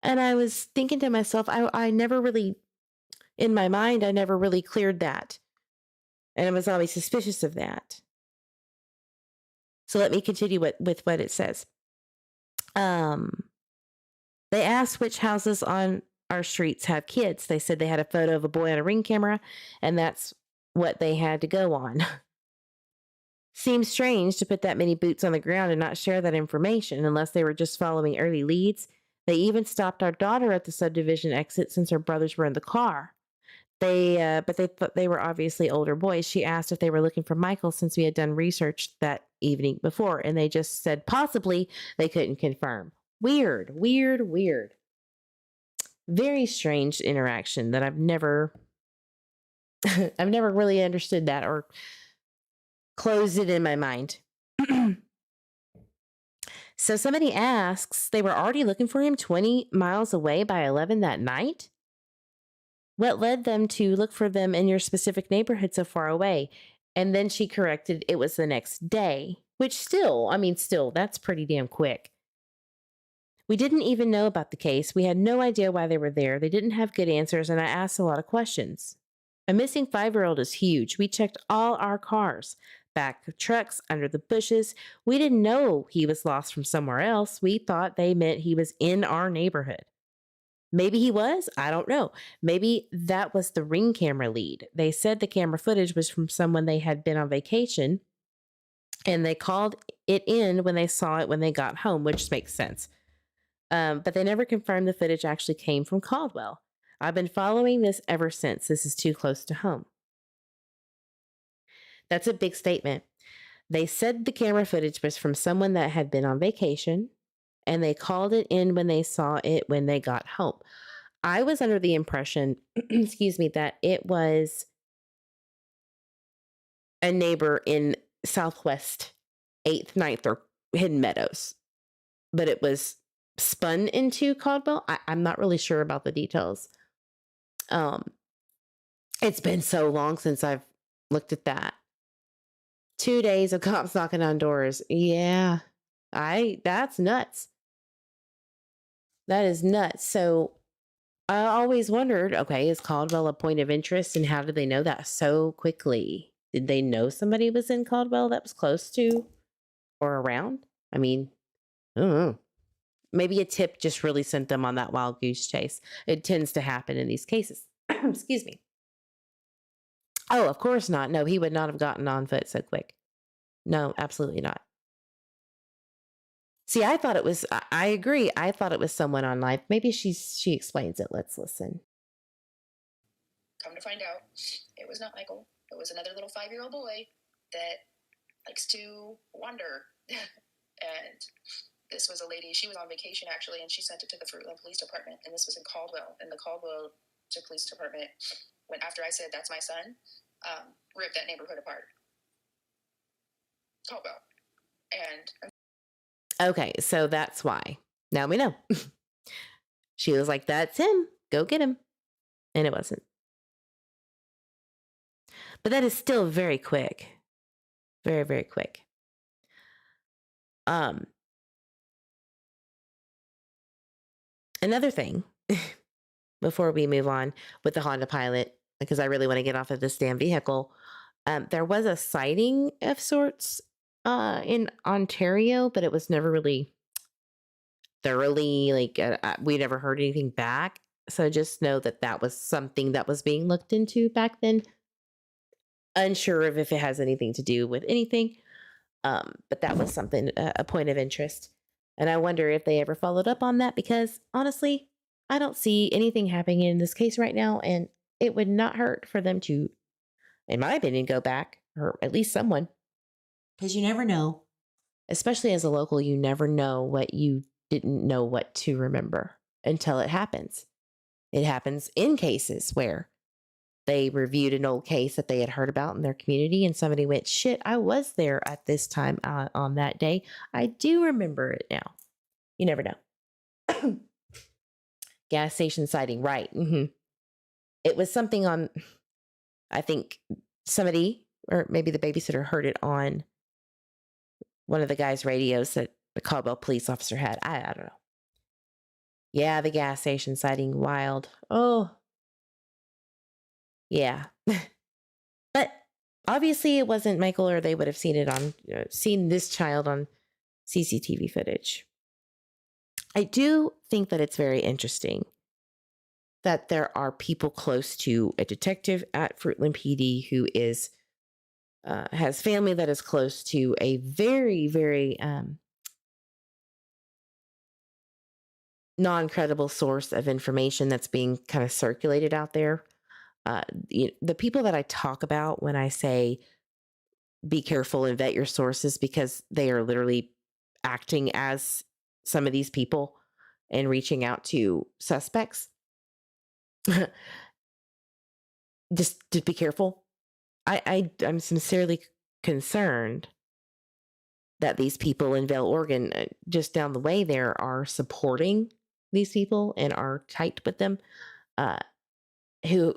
And I was thinking to myself, I never really, in my mind, I never really cleared that. And I was always suspicious of that. So let me continue with what it says. They asked which houses on our streets have kids. They said they had a photo of a boy on a Ring camera, and that's what they had to go on. Seems strange to put that many boots on the ground and not share that information unless they were just following early leads. They even stopped our daughter at the subdivision exit since her brothers were in the car. But they thought they were obviously older boys. She asked if they were looking for Michael since we had done research that evening before, and they just said possibly. They couldn't confirm. Weird. Very strange interaction that I've never really understood that or closed it in my mind. So somebody asks, they were already looking for him 20 miles away by 11 that night? What led them to look for them in your specific neighborhood so far away? And then she corrected it was the next day, which still, that's pretty damn quick. We didn't even know about the case. We had no idea why they were there. They didn't have good answers, and I asked a lot of questions. A missing 5-year-old is huge. We checked all our cars, back of trucks, under the bushes. We didn't know he was lost from somewhere else. We thought they meant he was in our neighborhood. Maybe he was. I don't know. Maybe that was the Ring camera lead. They said the camera footage was from someone they had been on vacation, and they called it in when they saw it when they got home, which makes sense. But they never confirmed the footage actually came from Caldwell. I've been following this ever since. This is too close to home. That's a big statement. They said the camera footage was from someone that had been on vacation, and they called it in when they saw it when they got home. I was under the impression, that it was a neighbor in Southwest 8th, 9th, or Hidden Meadows, but it was spun into Caldwell. I'm not really sure about the details. It's been so long since I've looked at that. 2 days of cops knocking on doors. Yeah, that's nuts. That is nuts. So I always wondered, okay, is Caldwell a point of interest, and how did they know that so quickly? Did they know somebody was in Caldwell that was close to or around? I don't know. Maybe a tip just really sent them on that wild goose chase. It tends to happen in these cases. Excuse me. Oh, of course not. No, he would not have gotten on foot so quick. No, absolutely not. See, I thought it was, I agree. I thought it was someone on live. Maybe she explains it. Let's listen. Come to find out, it was not Michael. It was another little 5-year-old boy that likes to wander. And this was a lady, she was on vacation actually, and she sent it to the Fruitland Police Department. And this was in Caldwell. And the Caldwell Police Department, when after I said, that's my son, ripped that neighborhood apart. Caldwell. And okay, so that's why. Now we know. She was like, that's him. Go get him. And it wasn't. But that is still very quick. Very, very quick. Another thing, before we move on with the Honda Pilot, because I really want to get off of this damn vehicle, there was a sighting of sorts in Ontario, but it was never really thoroughly, we never heard anything back. So just know that that was something that was being looked into back then. Unsure of if it has anything to do with anything, but that was something, a point of interest. And I wonder if they ever followed up on that, because honestly, I don't see anything happening in this case right now, and it would not hurt for them to, in my opinion, go back, or at least someone. Because you never know, especially as a local, you never know what you didn't know what to remember until it happens. It happens in cases where they reviewed an old case that they had heard about in their community, and somebody went, shit, I was there at this time on that day. I do remember it now. You never know. Gas station sighting, right. Mm-hmm. It was something on, I think somebody, or maybe the babysitter, heard it on one of the guys' radios that the Caldwell police officer had. I don't know. Yeah, the gas station sighting, wild. Oh, yeah. But obviously it wasn't Michael, or they would have seen it on, seen this child on CCTV footage. I do think that it's very interesting that there are people close to a detective at Fruitland PD who is, has family that is close to a very, very non-credible source of information that's being kind of circulated out there. The people that I talk about when I say be careful and vet your sources, because they are literally acting as some of these people and reaching out to suspects. Just be careful. I'm sincerely concerned that these people in Vail, Oregon, just down the way there, are supporting these people and are tight with them, who,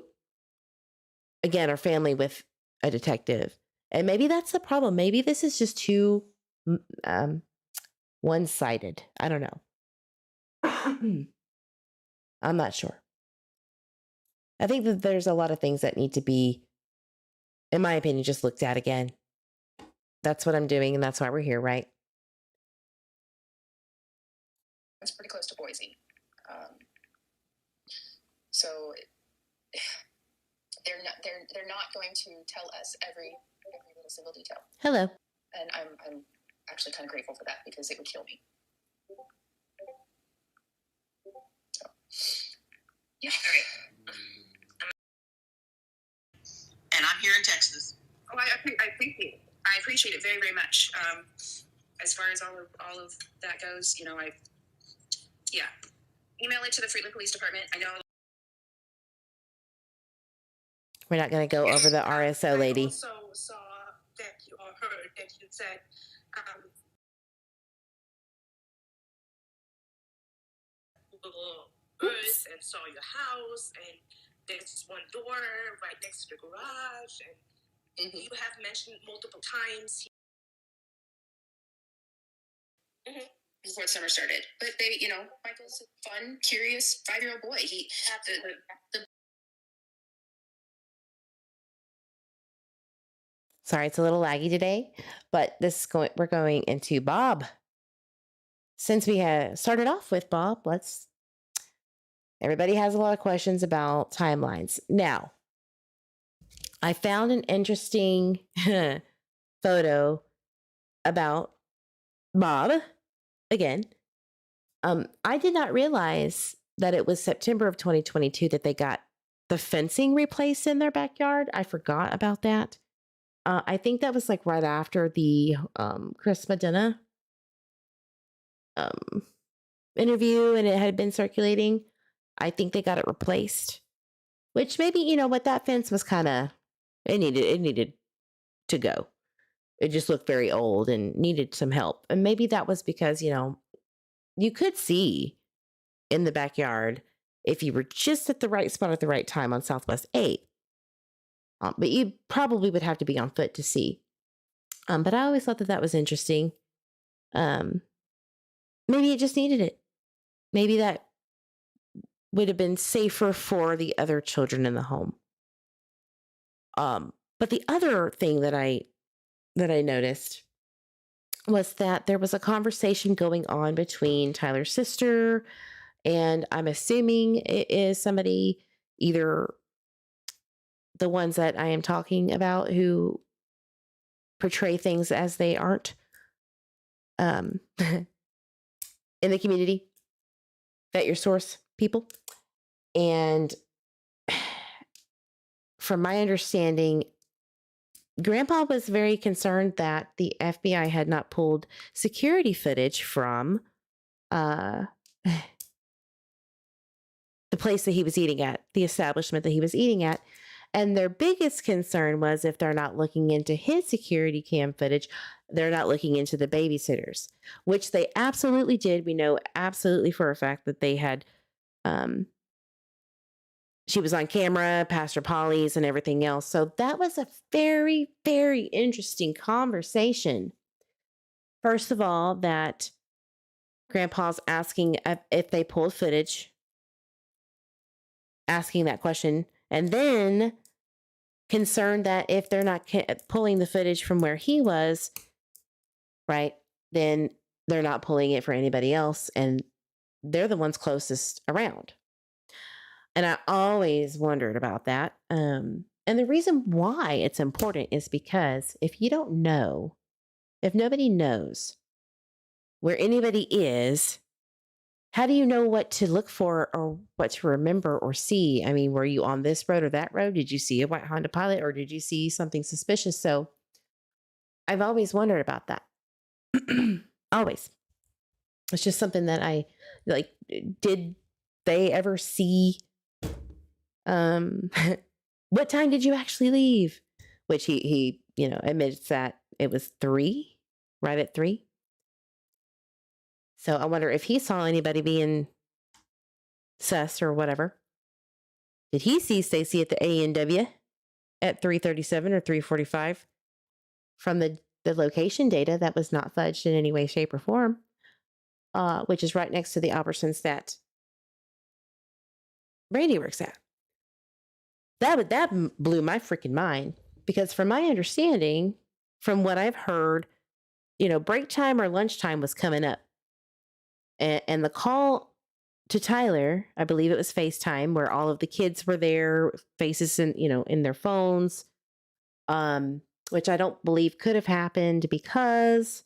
again, are family with a detective. And maybe that's the problem. Maybe this is just too one-sided. I don't know. I'm not sure. I think that there's a lot of things that need to be, in my opinion, just looked at again. That's what I'm doing, and that's why we're here, right? It's pretty close to Boise. So they're not going to tell us every little single detail. Hello. And I'm actually kind of grateful for that, because it would kill me. So, yeah. All right. And I'm here in Texas. Oh, I appreciate it very, very much. As far as all of that goes, email it to the Fruitland Police Department. I know. We're not going to go over the RSO lady. I also saw that you all heard that you said little earth and saw your house, and there's one door right next to the garage, and you have mentioned multiple times. Before summer started, but they, Michael's a fun, curious 5-year-old boy. Sorry, it's a little laggy today, but we're going into Bob. Since we had started off with Bob, everybody has a lot of questions about timelines. Now, I found an interesting photo about Bob. Again, I did not realize that it was September of 2022 that they got the fencing replaced in their backyard. I forgot about that. I think that was like right after the Chris Medina interview, and it had been circulating. I think they got it replaced, which maybe, that fence was kind of, it needed to go. It just looked very old and needed some help. And maybe that was because, you could see in the backyard if you were just at the right spot at the right time on Southwest 8. But you probably would have to be on foot to see. But I always thought that was interesting. Maybe it just needed it. Maybe that would have been safer for the other children in the home. But the other thing that I noticed was that there was a conversation going on between Tyler's sister, and I'm assuming it is somebody, either the ones that I am talking about who portray things as they aren't, in the community, vet your source people. And from my understanding, Grandpa was very concerned that the FBI had not pulled security footage from the place that he was eating at, the establishment that he was eating at. And their biggest concern was, if they're not looking into his security cam footage, they're not looking into the babysitters, which they absolutely did. We know absolutely for a fact that they had, she was on camera, Pastor Polly's and everything else. So that was a very, very interesting conversation. First of all, that Grandpa's asking if they pulled footage, asking that question, and then concerned that if they're not pulling the footage from where he was, right, then they're not pulling it for anybody else, and they're the ones closest around. And I always wondered about that. And the reason why it's important is because if you don't know, if nobody knows where anybody is, how do you know what to look for or what to remember or see? I mean, were you on this road or that road? Did you see a white Honda Pilot, or did you see something suspicious? So I've always wondered about that. Always. It's just something that I like. Did they ever see, what time did you actually leave? Which he admits that it was 3 right at 3. So I wonder if he saw anybody being sus or whatever. Did he see Stacy at the A&W at 3:37 or 3:45? From the location data, that was not fudged in any way, shape, or form, which is right next to the Albertsons that Brandy works at. That blew my freaking mind, because from my understanding, from what I've heard, break time or lunchtime was coming up. And the call to Tyler, I believe it was FaceTime, where all of the kids were there, faces in their phones, which I don't believe could have happened because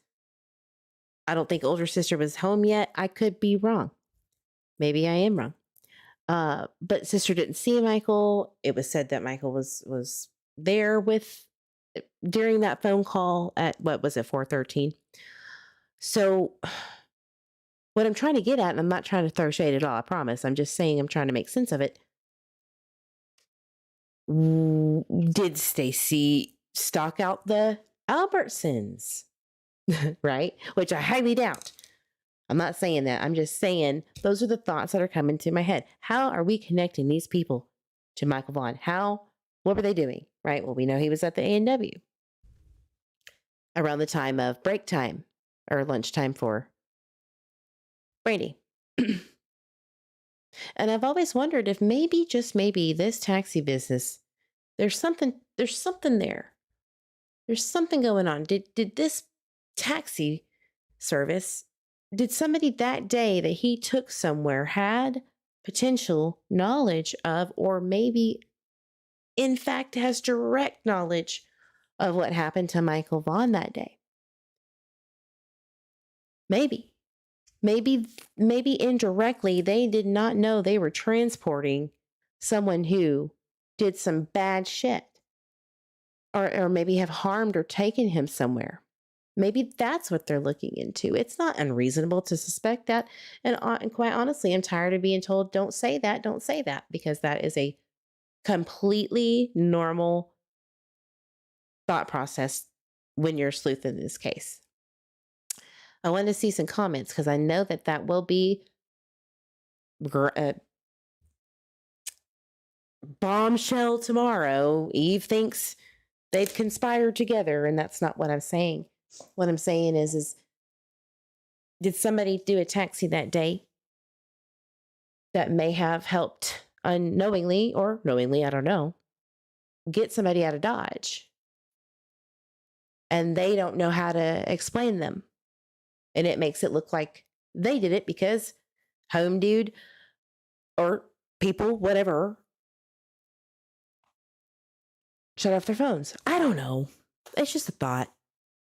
I don't think older sister was home yet. I could be wrong. Maybe I am wrong. But sister didn't see Michael. It was said that Michael was there during that phone call at, what was it, 4:13. So what I'm trying to get at, and I'm not trying to throw shade at all, I promise. I'm just saying I'm trying to make sense of it. Did Stacy stalk out the Albertsons? Right? Which I highly doubt. I'm not saying that. I'm just saying those are the thoughts that are coming to my head. How are we connecting these people to Michael Vaughan? What were they doing? Right? Well, we know he was at the A&W around the time of break time or lunchtime for Brandy. And I've always wondered if maybe, just maybe, this taxi business, there's something there. There's something going on. Did this taxi service, did somebody that day that he took somewhere had potential knowledge of, or maybe in fact has direct knowledge of what happened to Michael Vaughan that day? Maybe indirectly they did not know they were transporting someone who did some bad shit, or maybe have harmed or taken him somewhere. Maybe that's what they're looking into. It's not unreasonable to suspect that. And quite honestly, I'm tired of being told, don't say that, because that is a completely normal thought process when you're a sleuth in this case. I want to see some comments, because I know that will be bombshell tomorrow. Eve thinks they've conspired together, and that's not what I'm saying. What I'm saying is did somebody do a taxi that day that may have helped unknowingly or knowingly, I don't know, get somebody out of Dodge? And they don't know how to explain them. And it makes it look like they did it because home dude or people, whatever, shut off their phones. I don't know. It's just a thought.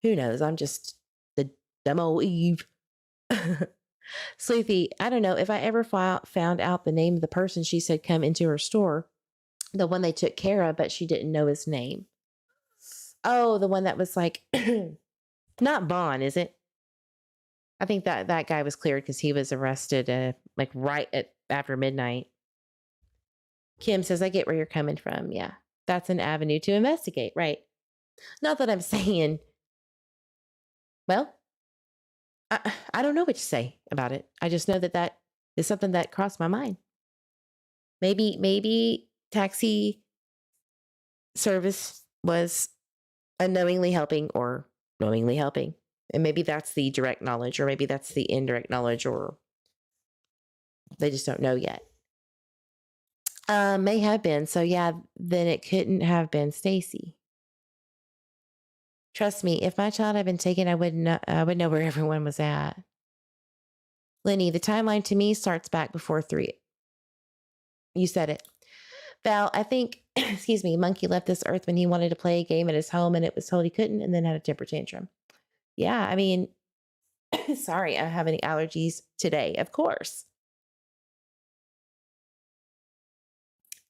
Who knows? I'm just the dumb old Eve. Sleuthy, I don't know if I ever found out the name of the person she said come into her store, the one they took care of, but she didn't know his name. Oh, the one that was like, not Vaughan, is it? I think that guy was cleared because he was arrested like right after midnight. Kim says, I get where you're coming from. Yeah, that's an avenue to investigate, right? Not that I'm saying, well, I don't know what to say about it. I just know that is something that crossed my mind. Maybe taxi service was unknowingly helping or knowingly helping. And maybe that's the direct knowledge, or maybe that's the indirect knowledge, or they just don't know yet. May have been. So yeah, then it couldn't have been Stacy. Trust me, if my child had been taken, I would know where everyone was at. Lenny, the timeline to me starts back before 3. You said it. Val, I think, excuse me, Monkey left this earth when he wanted to play a game at his home and it was told he couldn't, and then had a temper tantrum. Yeah, I mean, sorry, I'm having allergies today, of course.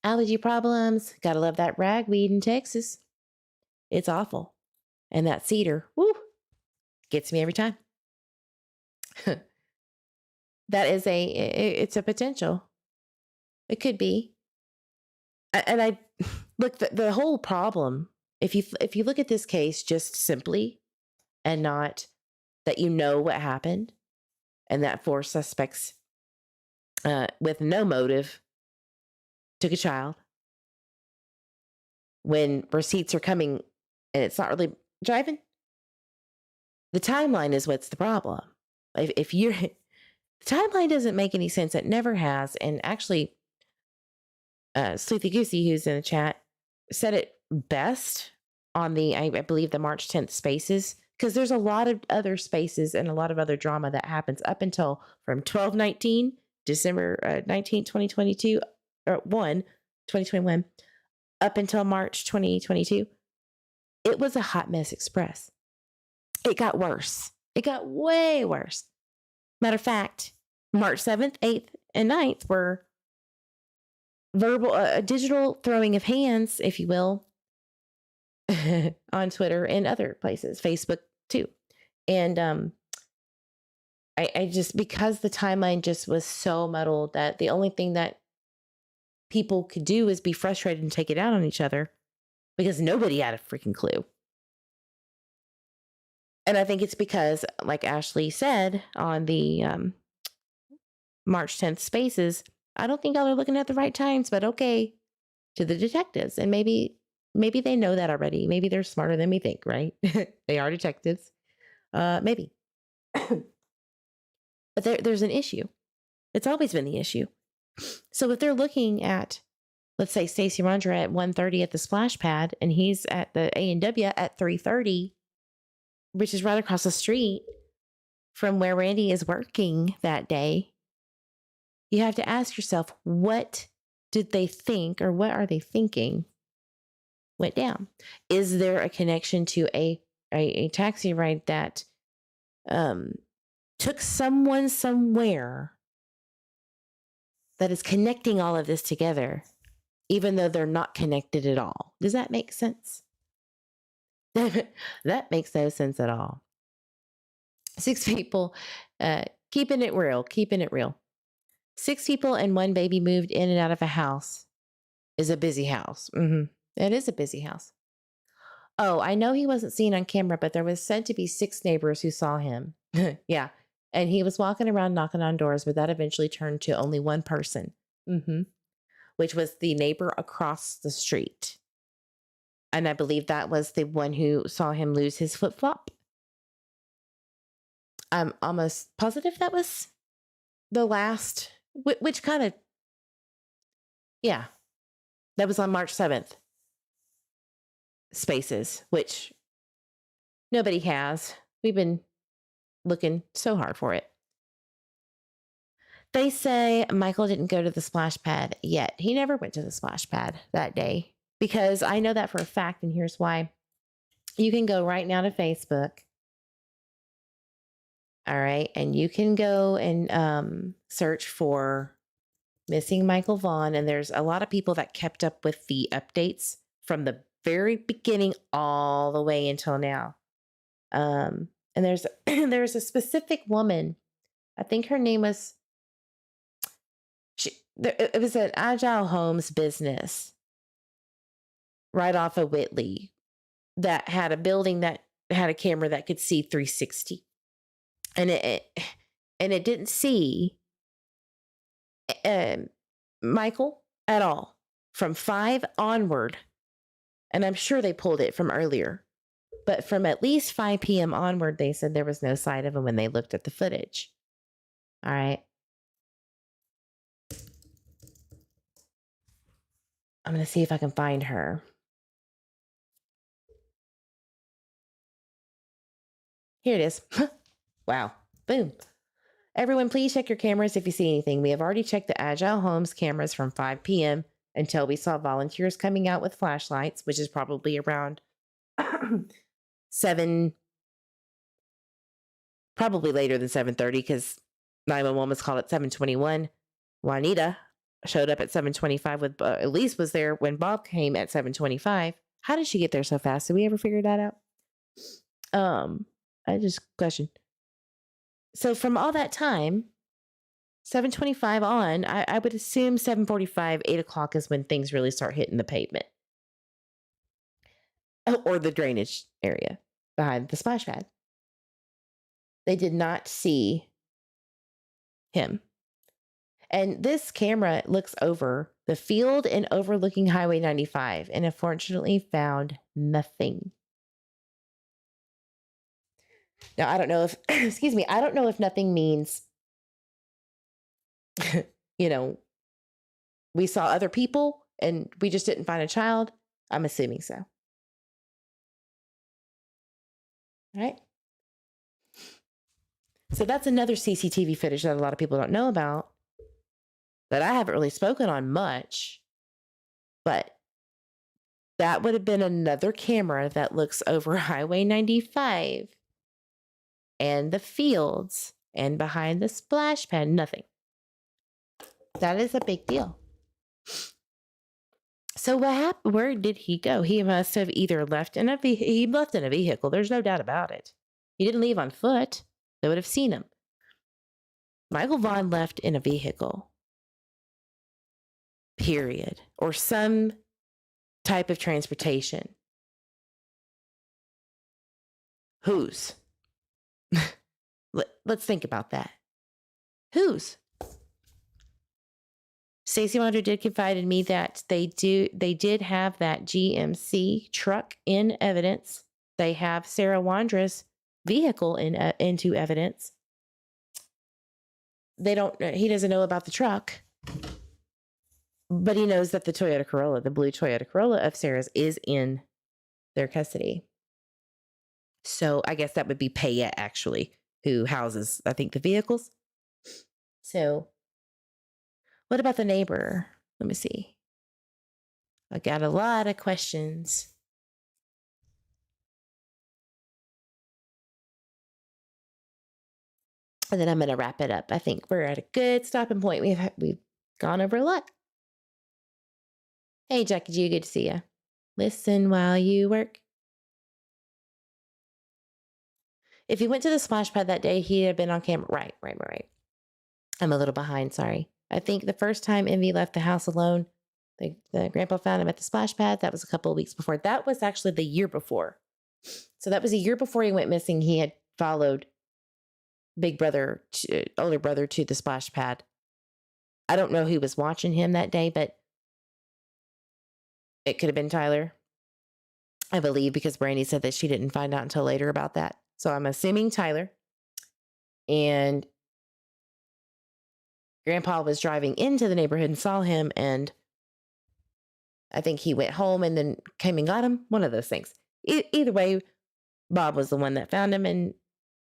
Allergy problems. Gotta love that ragweed in Texas. It's awful. And that cedar, woo, gets me every time. That is it's a potential. It could be. And I look, the whole problem, if you look at this case just simply and not that you know what happened and that 4 suspects with no motive took a child, when receipts are coming and it's not really driving, the timeline is what's the problem. If you're, the timeline doesn't make any sense. It never has. And actually, Sleuthy Goosey, who's in the chat, said it best on the, I believe, the March 10th spaces, because there's a lot of other spaces and a lot of other drama that happens up until from 12/19, December 19th, 2022, or 2021, up until March 2022. It was a hot mess express. It got worse. It got way worse. Matter of fact, March 7th, 8th, and 9th were verbal, digital throwing of hands, if you will, on Twitter and other places, Facebook too. And I just, because the timeline just was so muddled that the only thing that people could do is be frustrated and take it out on each other, because nobody had a freaking clue. And I think it's because, like Ashley said on the March 10th spaces, I don't think y'all are looking at the right times, but okay, to the detectives. And maybe they know that already. Maybe they're smarter than we think, right? They are detectives. Maybe. But there's an issue. It's always been the issue. So if they're looking at, let's say, Stacey Wondra at 1:30 at the splash pad, and he's at the A&W at 3:30, which is right across the street from where Randy is working that day, you have to ask yourself, what did they think, or what are they thinking went down? Is there a connection to a taxi ride that took someone somewhere that is connecting all of this together, even though they're not connected at all? Does that make sense? That makes no sense at all. 6 people, keeping it real. 6 people and 1 baby moved in and out of a house is a busy house. It is a busy house. Oh, I know he wasn't seen on camera, but there was said to be 6 neighbors who saw him. Yeah. And he was walking around knocking on doors, but that eventually turned to only 1 person, which was the neighbor across the street. And I believe that was the one who saw him lose his flip-flop. I'm almost positive that was the last, which kind of, yeah, that was on March 7th. Spaces, which nobody has. We've been looking so hard for it. They say Michael didn't go to the splash pad yet. He never went to the splash pad that day, because I know that for a fact, and here's why. You can go right now to Facebook. All right. And you can go and search for missing Michael Vaughan. And there's a lot of people that kept up with the updates from the very beginning all the way until now. And there's a specific woman. I think her name was, it was an Agile Homes business right off of Whitley that had a building that had a camera that could see 360. And it didn't see Michael at all from 5 onward. And I'm sure they pulled it from earlier. But from at least 5 p.m. onward, they said there was no sight of him when they looked at the footage. All right. I'm going to see if I can find her. Here it is. Wow. Boom. Everyone, please check your cameras if you see anything. We have already checked the Agile Homes cameras from 5 p.m. until we saw volunteers coming out with flashlights, which is probably around 7, probably later than 7:30, because 911 was called at 7:21. Juanita showed up at 7:25 with, Elise was there when Bob came at 7:25. How did she get there so fast? Did we ever figure that out? I just question. So from all that time, 7:25 on, I would assume 7:45, 8 o'clock is when things really start hitting the pavement. Or the drainage area behind the splash pad. They did not see him. And this camera looks over the field and overlooking Highway 95 and unfortunately found nothing. Now, I don't know if, excuse me, I don't know if nothing means, you know, we saw other people and we just didn't find a child. I'm assuming so. All right. So that's another CCTV footage that a lot of people don't know about, that I haven't really spoken on much, but that would have been another camera that looks over Highway 95 and the fields and behind the splash pad, nothing. That is a big deal. So what happened? Where did he go? He must have either left in a vehicle. There's no doubt about it. He didn't leave on foot. They would have seen him. Michael Vaughan left in a vehicle. Period. Or some type of transportation. Whose? Let's think about that. Whose? Stacey Wondra did confide in me that they did have that GMC truck in evidence. They have Sarah Wandra's vehicle into evidence. He doesn't know about the truck, but he knows that the Toyota Corolla, the blue Toyota Corolla of Sarah's, is in their custody. So I guess that would be Payette, actually, who houses, I think, the vehicles. So what about the neighbor? Let me see. I got a lot of questions. And then I'm going to wrap it up. I think we're at a good stopping point. We've gone over a lot. Hey, Jackie G, good to see you. Listen while you work. If he went to the splash pad that day, he'd have been on camera. Right. I'm a little behind, sorry. I think the first time Envy left the house alone, the grandpa found him at the splash pad. That was a couple of weeks before. That was actually the year before. So that was a year before he went missing. He had followed older brother to the splash pad. I don't know who was watching him that day, but it could have been Tyler, I believe, because Brandy said that she didn't find out until later about that. So I'm assuming Tyler. And Grandpa was driving into the neighborhood and saw him, and I think he went home and then came and got him. One of those things. Either way, Bob was the one that found him and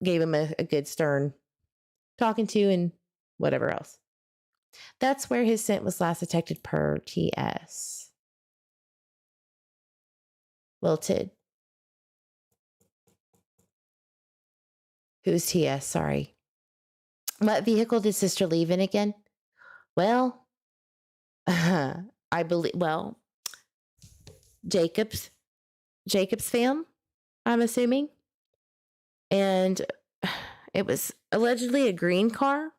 gave him a good stern talking to and whatever else. That's where his scent was last detected per TS. Wilted. Who's TS? Sorry. What vehicle did Sister leave in again? Well, I believe, Jacob's fam, I'm assuming. And it was allegedly a green car.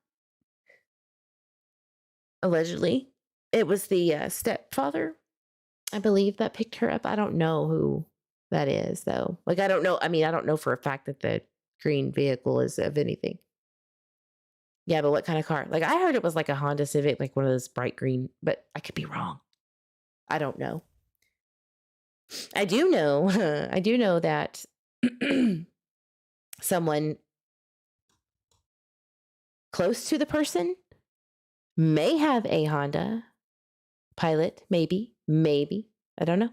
Allegedly. It was the stepfather, I believe, that picked her up. I don't know who that is, though. Like, I don't know. I mean, I don't know for a fact that the green vehicle is of anything. Yeah, but what kind of car? Like, I heard it was like a Honda Civic, like one of those bright green, but I could be wrong. I don't know. I do know that someone close to the person may have a Honda Pilot, maybe, I don't know.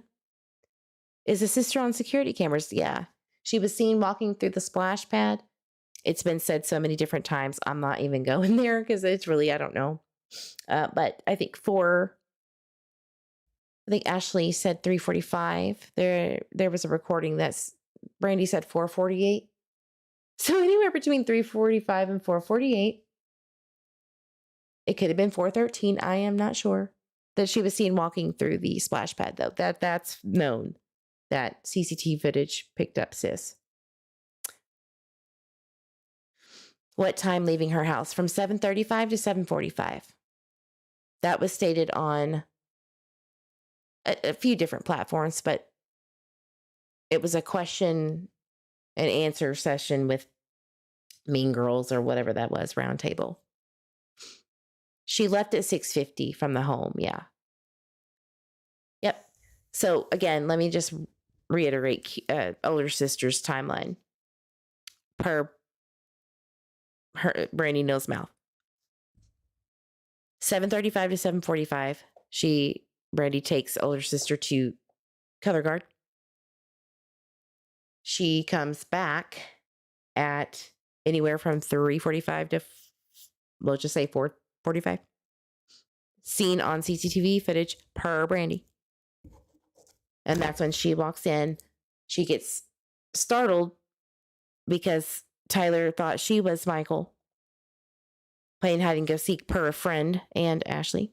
Is the sister on security cameras? Yeah. She was seen walking through the splash pad. It's been said so many different times. I'm not even going there because it's really, I don't know. But I think Ashley said 3:45. There was a recording that's Brandy said 4:48. So anywhere between 3:45 and 4:48. It could have been 4:13. I am not sure. That she was seen walking through the splash pad, though. That's known. That CCTV footage picked up, sis. What time leaving her house? From 7:35 to 7:45. That was stated on a few different platforms, but it was a question and answer session with Mean Girls or whatever that was, Round Table. She left at 6:50 from the home. Yeah. Yep. So again, let me just reiterate older sister's timeline per her Brandy Neal's mouth. 7:35 to 7:45, Brandy takes older sister to color guard. She comes back at anywhere from 3:45 to we'll just say 4:45. Seen on CCTV footage per Brandy. And that's when she walks in. She gets startled because Tyler thought she was Michael playing hide and go seek per a friend and Ashley.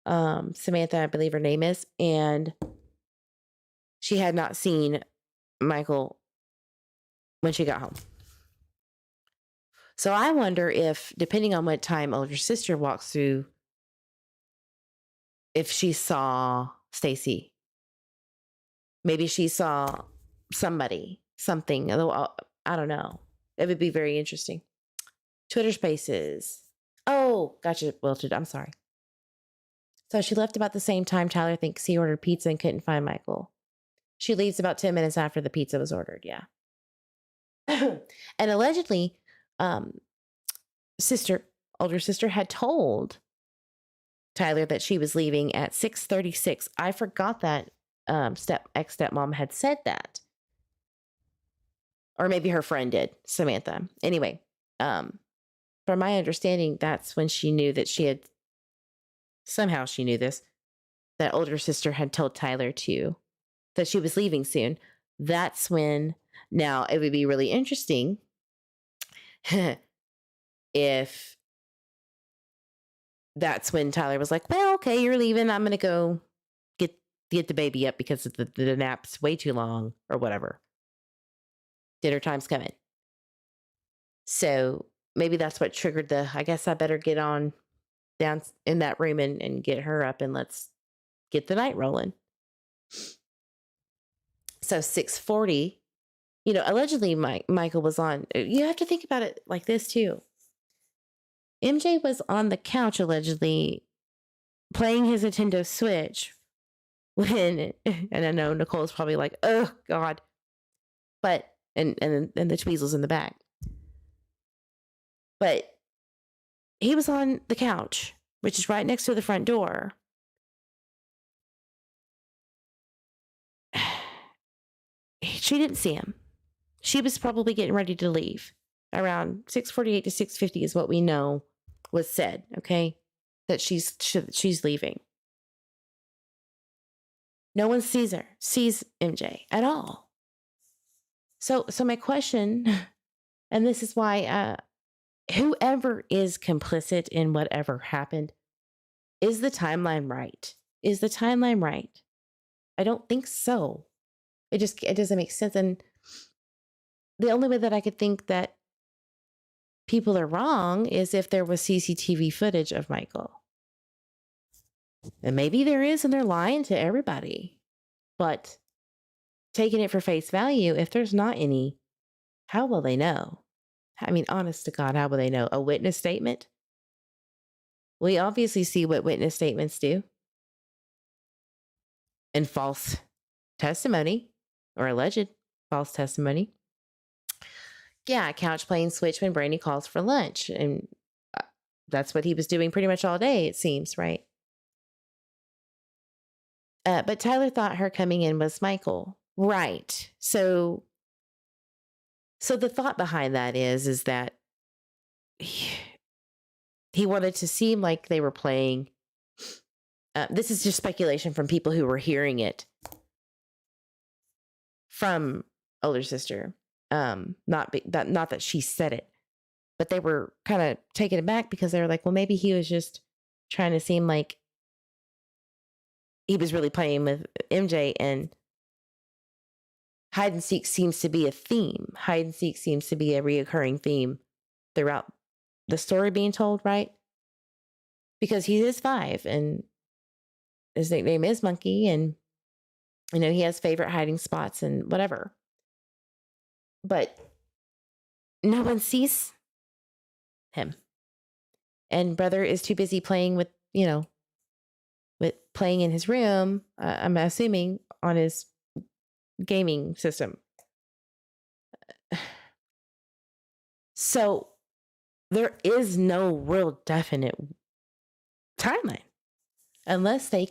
Samantha, I believe her name is. And she had not seen Michael when she got home. So I wonder if, depending on what time older sister walks through, if she saw Stacy. Maybe she saw somebody, something. Although I don't know. It would be very interesting. Twitter Spaces. Oh, gotcha, Wilted. I'm sorry. So she left about the same time Tyler thinks he ordered pizza and couldn't find Michael. She leaves about 10 minutes after the pizza was ordered. Yeah. And allegedly, older sister had told Tyler that she was leaving at 6:36. I forgot that ex-stepmom had said that. Or maybe her friend did, Samantha. Anyway, from my understanding, that's when she knew that somehow she knew this, that older sister had told Tyler that she was leaving soon. That's when, now it would be really interesting if that's when Tyler was like, well, okay, you're leaving. I'm going to go get the baby up because the nap's way too long or whatever. Dinner time's coming. So maybe that's what triggered I guess I better get on down in that room and get her up and let's get the night rolling. So 6:40, allegedly Michael was on. You have to think about it like this too. MJ was on the couch allegedly playing his Nintendo Switch when, and I know Nicole's probably like, oh God, but and the tweezels in the back, but he was on the couch, which is right next to the front door. She didn't see him. She was probably getting ready to leave. Around 6:48 to 6:50 is what we know was said. Okay, that she's leaving. No one sees MJ at all. So my question, and this is why whoever is complicit in whatever happened, is the timeline right? Is the timeline right? I don't think so. It doesn't make sense. And the only way that I could think that people are wrong is if there was CCTV footage of Michael. And maybe there is, and they're lying to everybody. But taking it for face value, if there's not any, how will they know? I mean, honest to God, how will they know? A witness statement? We obviously see what witness statements do. And false testimony, or alleged false testimony. Yeah, couch playing switch when Brandy calls for lunch. And that's what he was doing pretty much all day, it seems, right? But Tyler thought her coming in was Michael. Right. So the thought behind that is that he wanted to seem like they were playing. This is just speculation from people who were hearing it from older sister. Not that she said it, but they were kind of taken aback because they were like, well, maybe he was just trying to seem like he was really playing with MJ, and hide and seek seems to be a theme. Hide and seek seems to be a reoccurring theme throughout the story being told, right? Because he is 5 and his nickname is Monkey, and he has favorite hiding spots and whatever. But no one sees him. And brother is too busy playing with, with playing in his room, I'm assuming on his gaming system. So there is no real definite timeline unless they're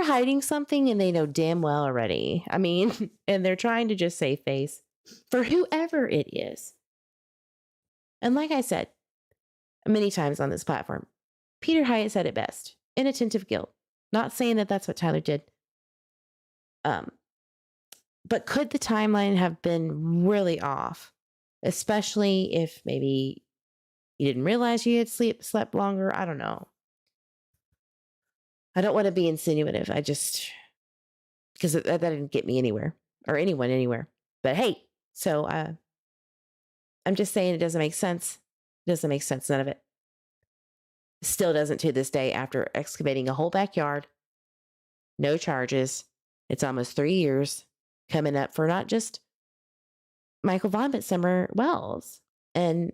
hiding something and they know damn well already. I mean, and they're trying to just save face for whoever it is. And like I said many times on this platform, Peter Hyatt said it best: inattentive guilt. Not saying that that's what Tyler did. But could the timeline have been really off? Especially if maybe you didn't realize you had slept longer. I don't know. I don't want to be insinuative. Because that didn't get me anywhere or anyone anywhere. But hey, so I'm just saying it doesn't make sense. It doesn't make sense, none of it. Still doesn't to this day after excavating a whole backyard. No charges. It's almost 3 years coming up for not just Michael Vaughan, but Summer Wells. And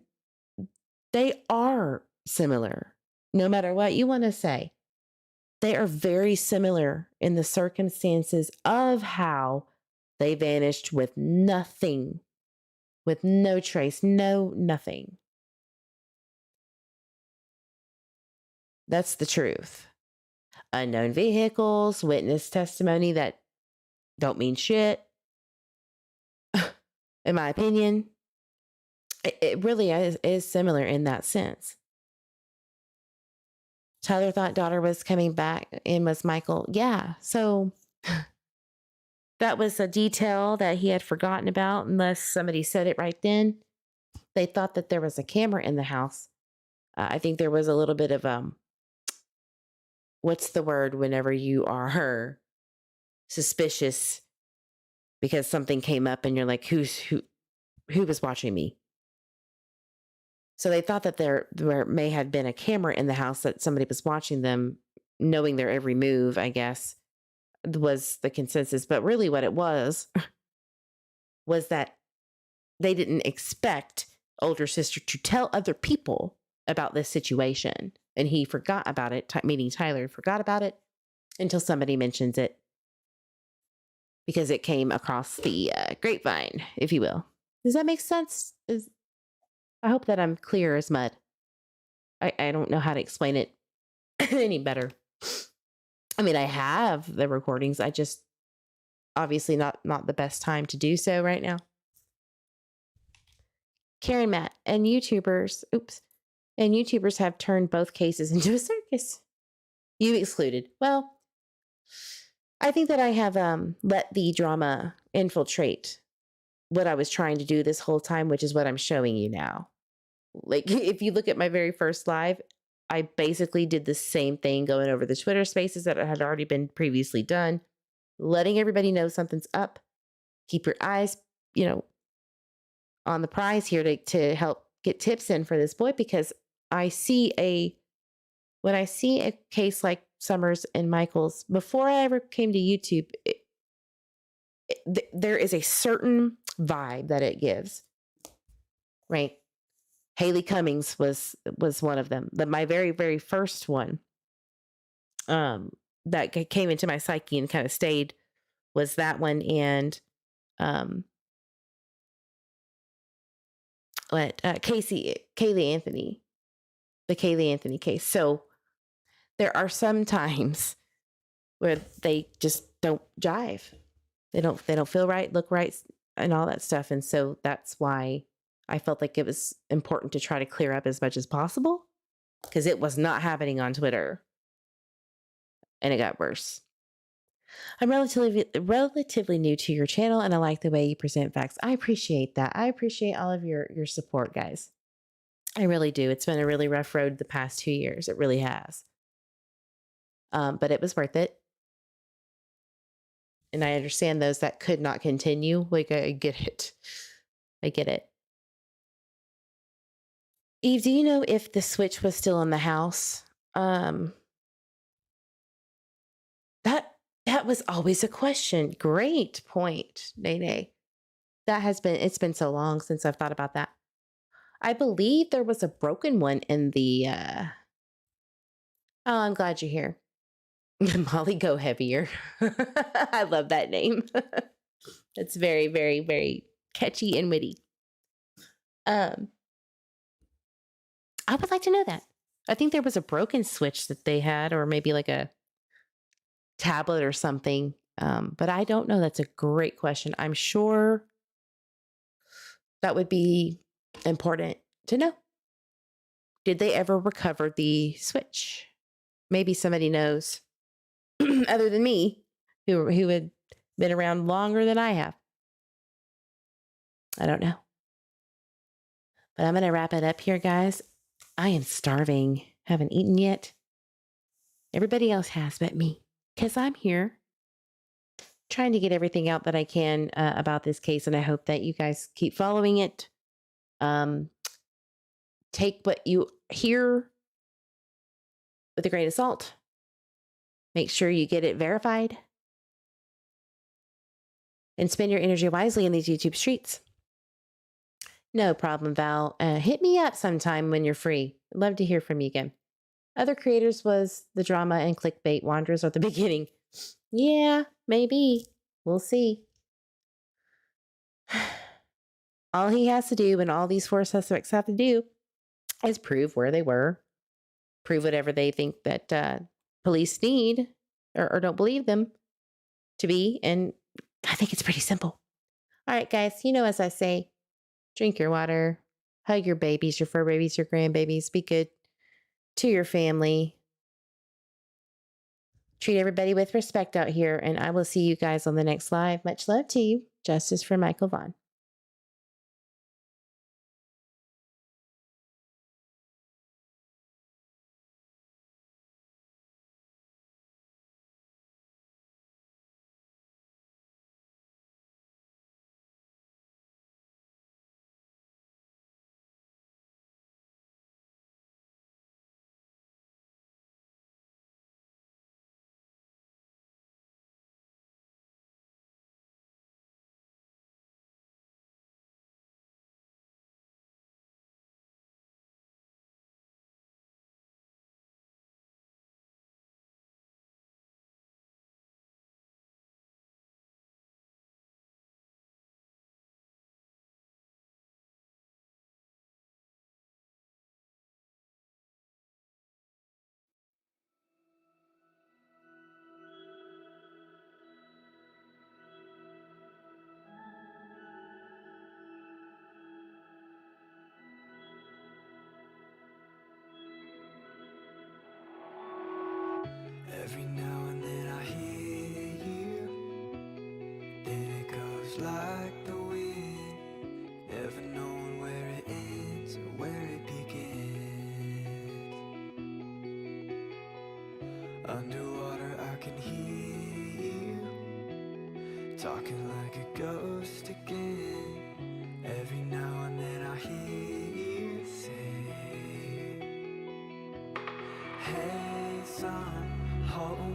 they are similar, no matter what you want to say. They are very similar in the circumstances of how they vanished with nothing, with no trace, nothing. That's the truth. Unknown vehicles, witness testimony that don't mean shit. In my opinion, it really is similar in that sense. Tyler thought daughter was coming back and was Michael. Yeah, so that was a detail that he had forgotten about unless somebody said it right then. They thought that there was a camera in the house. I think there was a little bit of, what's the word whenever you are suspicious because something came up and you're like, who was watching me? So they thought that there may have been a camera in the house that somebody was watching them, knowing their every move, I guess, was the consensus. But really what it was that they didn't expect older sister to tell other people about this situation. And he forgot about it, meaning Tyler forgot about it until somebody mentions it because it came across the grapevine, if you will. Does that make sense? I hope that I'm clear as mud. I don't know how to explain it any better. I mean, I have the recordings. I just obviously not the best time to do so right now. Karen, Matt, and YouTubers have turned both cases into a circus. You excluded. Well, I think that I have let the drama infiltrate what I was trying to do this whole time, which is what I'm showing you now. Like, if you look at my very first live, I basically did the same thing, going over the Twitter spaces that had already been previously done, letting everybody know something's up. Keep your eyes, on the prize here to help get tips in for this boy, because when I see a case like Summers and Michael's, before I ever came to YouTube, there is a certain vibe that it gives, right? Haley Cummings was one of them. My very, very first one that came into my psyche and kind of stayed was that one. And Kaylee Anthony, the Kaylee Anthony case. So there are some times where they just don't jive. They don't feel right, look right, and all that stuff. And so that's why I felt like it was important to try to clear up as much as possible, because it was not happening on Twitter. And it got worse. I'm relatively new to your channel, and I like the way you present facts. I appreciate that. I appreciate all of your support, guys. I really do. It's been a really rough road the past 2 years. It really has. But it was worth it. And I understand those that could not continue. Like, I get it. I get it. Eve, do you know if the switch was still in the house? That was always a question. Great point, Nene. It's been so long since I've thought about that. I believe there was a broken one in the, oh, I'm glad you're here. Molly Go Heavier. I love that name. It's very, very, very catchy and witty. I would like to know that. I think there was a broken switch that they had, or maybe like a tablet or something. But I don't know. That's a great question. I'm sure that would be important to know. Did they ever recover the switch? Maybe somebody knows other than me who had been around longer than I have. I don't know. But I'm going to wrap it up here, guys. I am starving. Haven't eaten yet. Everybody else has but me, because I'm here trying to get everything out that I can about this case, and I hope that you guys keep following it. Take what you hear with a grain of salt. Make sure you get it verified. And spend your energy wisely in these YouTube streets. No problem, Val. Hit me up sometime when you're free. I'd love to hear from you again. Other creators was the drama and clickbait wanderers at the beginning. Yeah, maybe. We'll see. All he has to do, and all these four suspects have to do, is prove where they were, prove whatever they think that police need or don't believe them to be. And I think it's pretty simple. All right, guys, as I say, drink your water, hug your babies, your fur babies, your grandbabies, be good to your family. Treat everybody with respect out here, and I will see you guys on the next live. Much love to you. Justice for Michael Vaughan. Every now and then I hear you, then it goes like the wind, never knowing where it ends or where it begins. Underwater I can hear you, talking like a ghost again. Every now and then I hear you say, hey son, hold